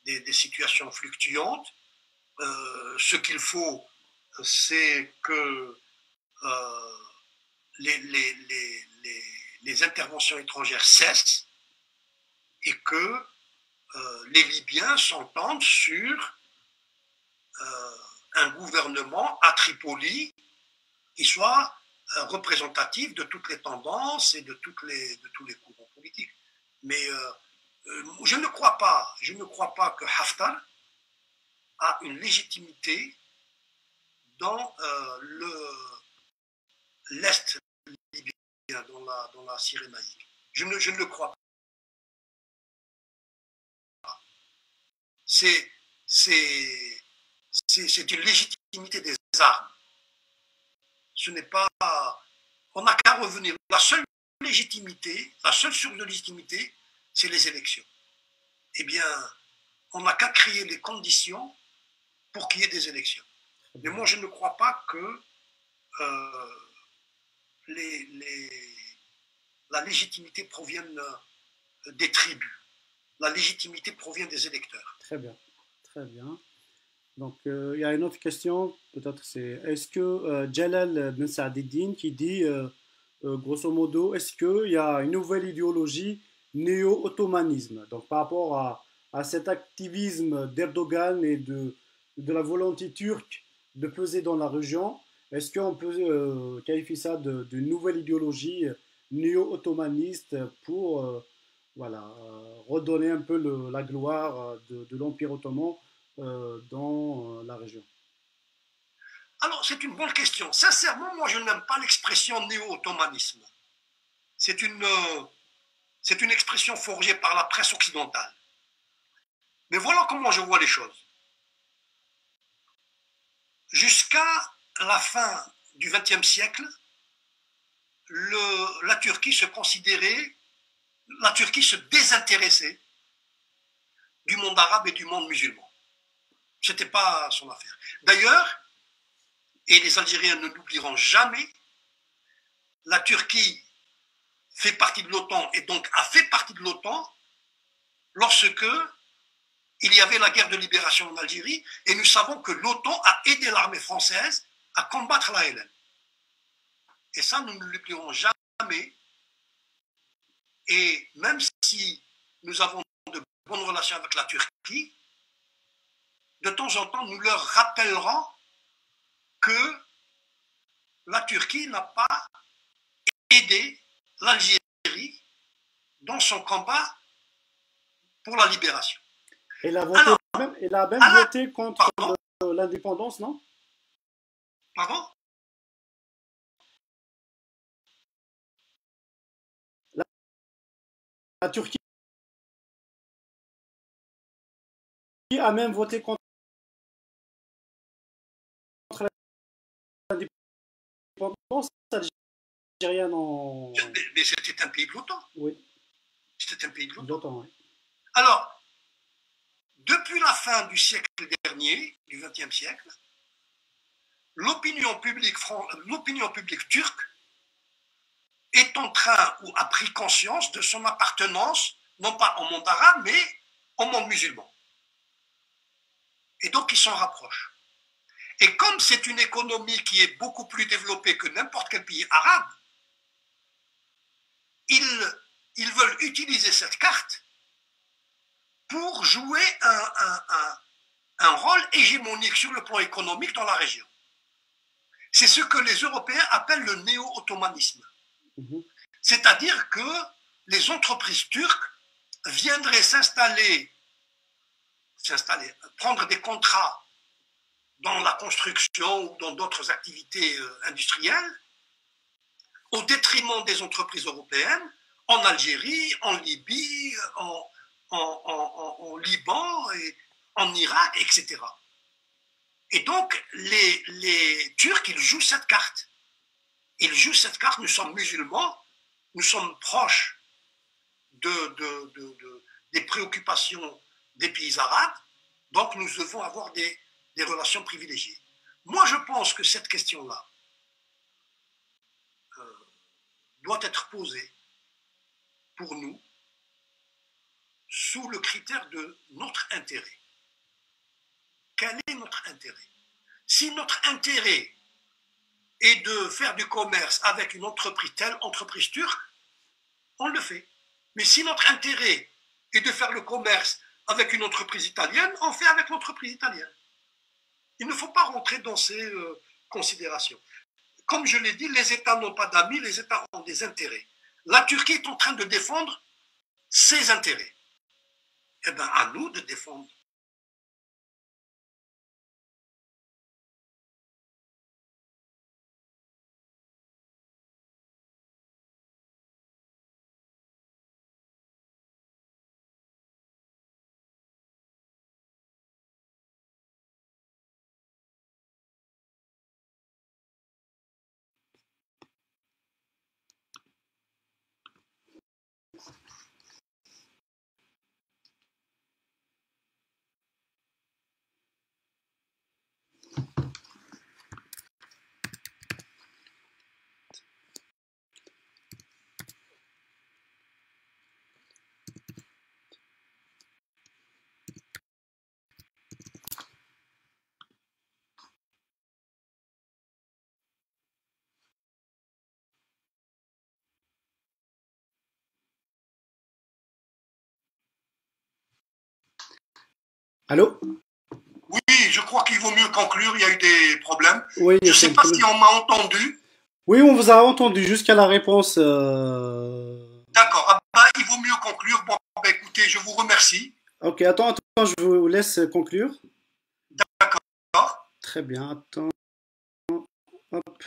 des situations fluctuantes. Ce qu'il faut, c'est que les interventions étrangères cessent et que les Libyens s'entendent sur un gouvernement à Tripoli qui soit représentatif de toutes les tendances et de tous les courants politiques. Mais je ne crois pas que Haftar a une légitimité dans l'Est libyen, dans la Cyrénaïque. Je ne le crois pas. C'est une légitimité des armes. Ce n'est pas... on n'a qu'à revenir. La seule légitimité, la seule source de légitimité, c'est les élections. Eh bien, on n'a qu'à créer les conditions pour qu'il y ait des élections. Mais moi, je ne crois pas que euh, la légitimité provienne des tribus. La légitimité provient des électeurs. Très bien, très bien. Donc, il y a une autre question, peut-être c'est, est-ce que Jalal Ben Saadidine qui dit, grosso modo, est-ce qu'il y a une nouvelle idéologie néo-ottomanisme, donc par rapport à cet activisme d'Erdogan et de la volonté turque de peser dans la région, est-ce qu'on peut qualifier ça d'une nouvelle idéologie néo-ottomaniste pour voilà, redonner un peu la gloire de l'Empire ottoman dans la région? Alors, c'est une bonne question. Sincèrement, moi, je n'aime pas l'expression néo-ottomanisme. C'est une, c'est une expression forgée par la presse occidentale. Mais voilà comment je vois les choses. Jusqu'à la fin du XXe siècle, la Turquie se considérait, la Turquie se désintéressait du monde arabe et du monde musulman. Ce n'était pas son affaire. D'ailleurs, et les Algériens ne l'oublieront jamais, la Turquie fait partie de l'OTAN et donc a fait partie de l'OTAN lorsque il y avait la guerre de libération en Algérie et nous savons que l'OTAN a aidé l'armée française à combattre la LN. Et ça, nous ne l'oublierons jamais. Et même si nous avons de bonnes relations avec la Turquie, de temps en temps, nous leur rappellerons que la Turquie n'a pas aidé l'Algérie dans son combat pour la libération. Alors, elle a même voté contre l'indépendance, non? Pardon? La Turquie a même voté contre l'indépendance algérienne en... Mais c'était un pays de l'OTAN. Oui. C'était un pays de l'OTAN. Oui. Alors, depuis la fin du siècle dernier, du XXe siècle, l'opinion publique turque est en train ou a pris conscience de son appartenance, non pas au monde arabe, mais au monde musulman. Et donc, ils s'en rapprochent. Et comme c'est une économie qui est beaucoup plus développée que n'importe quel pays arabe, ils veulent utiliser cette carte pour jouer un rôle hégémonique sur le plan économique dans la région. C'est ce que les Européens appellent le néo-ottomanisme. C'est-à-dire que les entreprises turques viendraient s'installer, prendre des contrats dans la construction ou dans d'autres activités industrielles, au détriment des entreprises européennes, en Algérie, en Libye, en Liban, et en Irak, etc. Et donc, les Turcs, ils jouent cette carte. Ils jouent cette carte, nous sommes musulmans, nous sommes proches des préoccupations des pays arabes, donc nous devons avoir des relations privilégiées. Moi, je pense que cette question-là doit être posée pour nous sous le critère de notre intérêt. Quel est notre intérêt? Si notre intérêt est de faire du commerce avec une entreprise, telle entreprise turque, on le fait. Mais si notre intérêt est de faire le commerce avec une entreprise italienne, on fait avec l'entreprise italienne. Il ne faut pas rentrer dans ces considérations. Comme je l'ai dit, les États n'ont pas d'amis, les États ont des intérêts. La Turquie est en train de défendre ses intérêts. Eh bien, à nous de défendre Allô? Oui, je crois qu'il vaut mieux conclure, il y a eu des problèmes. Oui, Je ne c'est sais un pas problème. si on m'a entendu. Oui, on vous a entendu jusqu'à la réponse. D'accord, ah bah, il vaut mieux conclure. Bon, bah, écoutez, je vous remercie. Ok, attends, je vous laisse conclure. D'accord. Très bien, attends. Hop.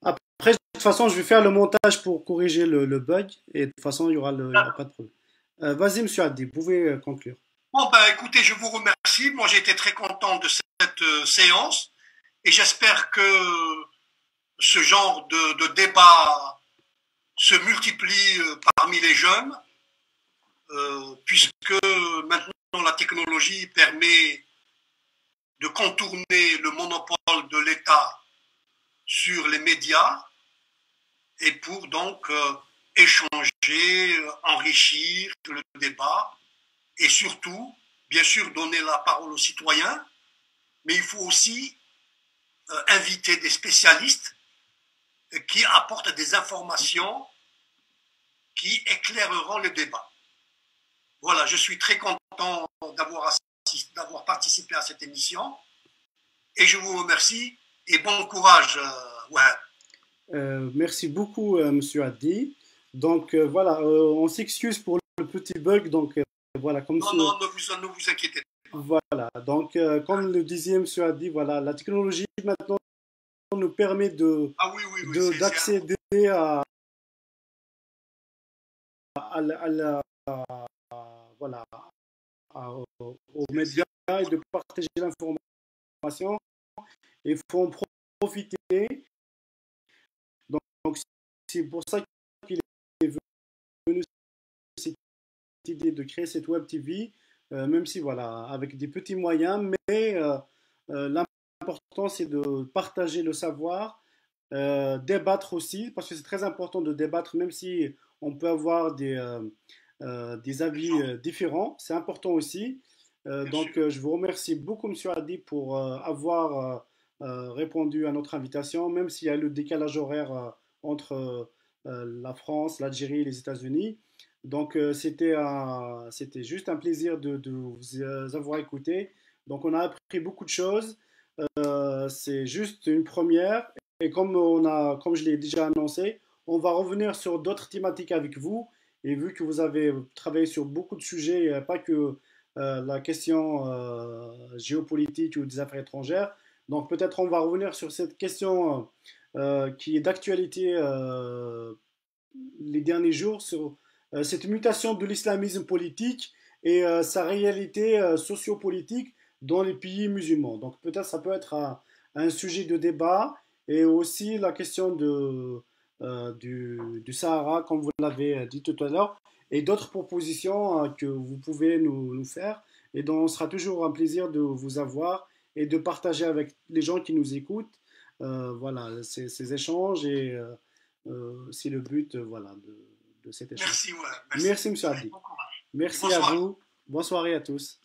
Après, de toute façon, je vais faire le montage pour corriger le bug et de toute façon, il y aura pas de problème. Vas-y, monsieur Addi, vous pouvez conclure. Bon, ben, écoutez, je vous remercie. Moi, j'ai été très content de cette séance et j'espère que ce genre de débat se multiplie parmi les jeunes, puisque maintenant la technologie permet de contourner le monopole de l'État sur les médias et pour donc échanger, enrichir le débat et surtout, bien sûr, donner la parole aux citoyens, mais il faut aussi inviter des spécialistes qui apportent des informations qui éclaireront le débat. Voilà, je suis très content d'avoir participé à cette émission et je vous remercie et bon courage. Ouais. Merci beaucoup, monsieur Addi. Donc, voilà, on s'excuse pour le petit bug. Donc, voilà, Non, non, ne vous inquiétez pas. voilà. Donc, comme le disait monsieur Addi, voilà, la technologie maintenant nous permet Ah oui, oui, oui, c'est d'accéder voilà, aux médias et de partager l'information. Il faut en profiter. Donc c'est pour ça qu'il est venu cette idée de créer cette web TV, même si voilà, avec des petits moyens, mais l'important c'est de partager le savoir, débattre aussi, parce que c'est très important de débattre, même si on peut avoir des avis différents, c'est important aussi. bien sûr. Je vous remercie beaucoup, Monsieur Adi, pour avoir répondu à notre invitation, même s'il y a le décalage horaire entre la France, l'Algérie et les États-Unis. C'était juste un plaisir de vous avoir écouté. Donc, on a appris beaucoup de choses. C'est juste une première. Et comme je l'ai déjà annoncé, on va revenir sur d'autres thématiques avec vous. Et vu que vous avez travaillé sur beaucoup de sujets, pas que la question géopolitique ou des affaires étrangères, donc peut-être on va revenir sur cette question qui est d'actualité les derniers jours, sur cette mutation de l'islamisme politique et sa réalité sociopolitique dans les pays musulmans. Donc peut-être ça peut être un sujet de débat et aussi la question du Sahara, comme vous l'avez dit tout à l'heure, et d'autres propositions que vous pouvez nous faire. Et donc, on sera toujours un plaisir de vous avoir et de partager avec les gens qui nous écoutent voilà, ces échanges et c'est le but voilà, de cet échange. Merci, ouais, merci. Merci, M. Allez, Abdi. bon courage. Et Merci à bonsoir. vous. Bonne soirée à tous.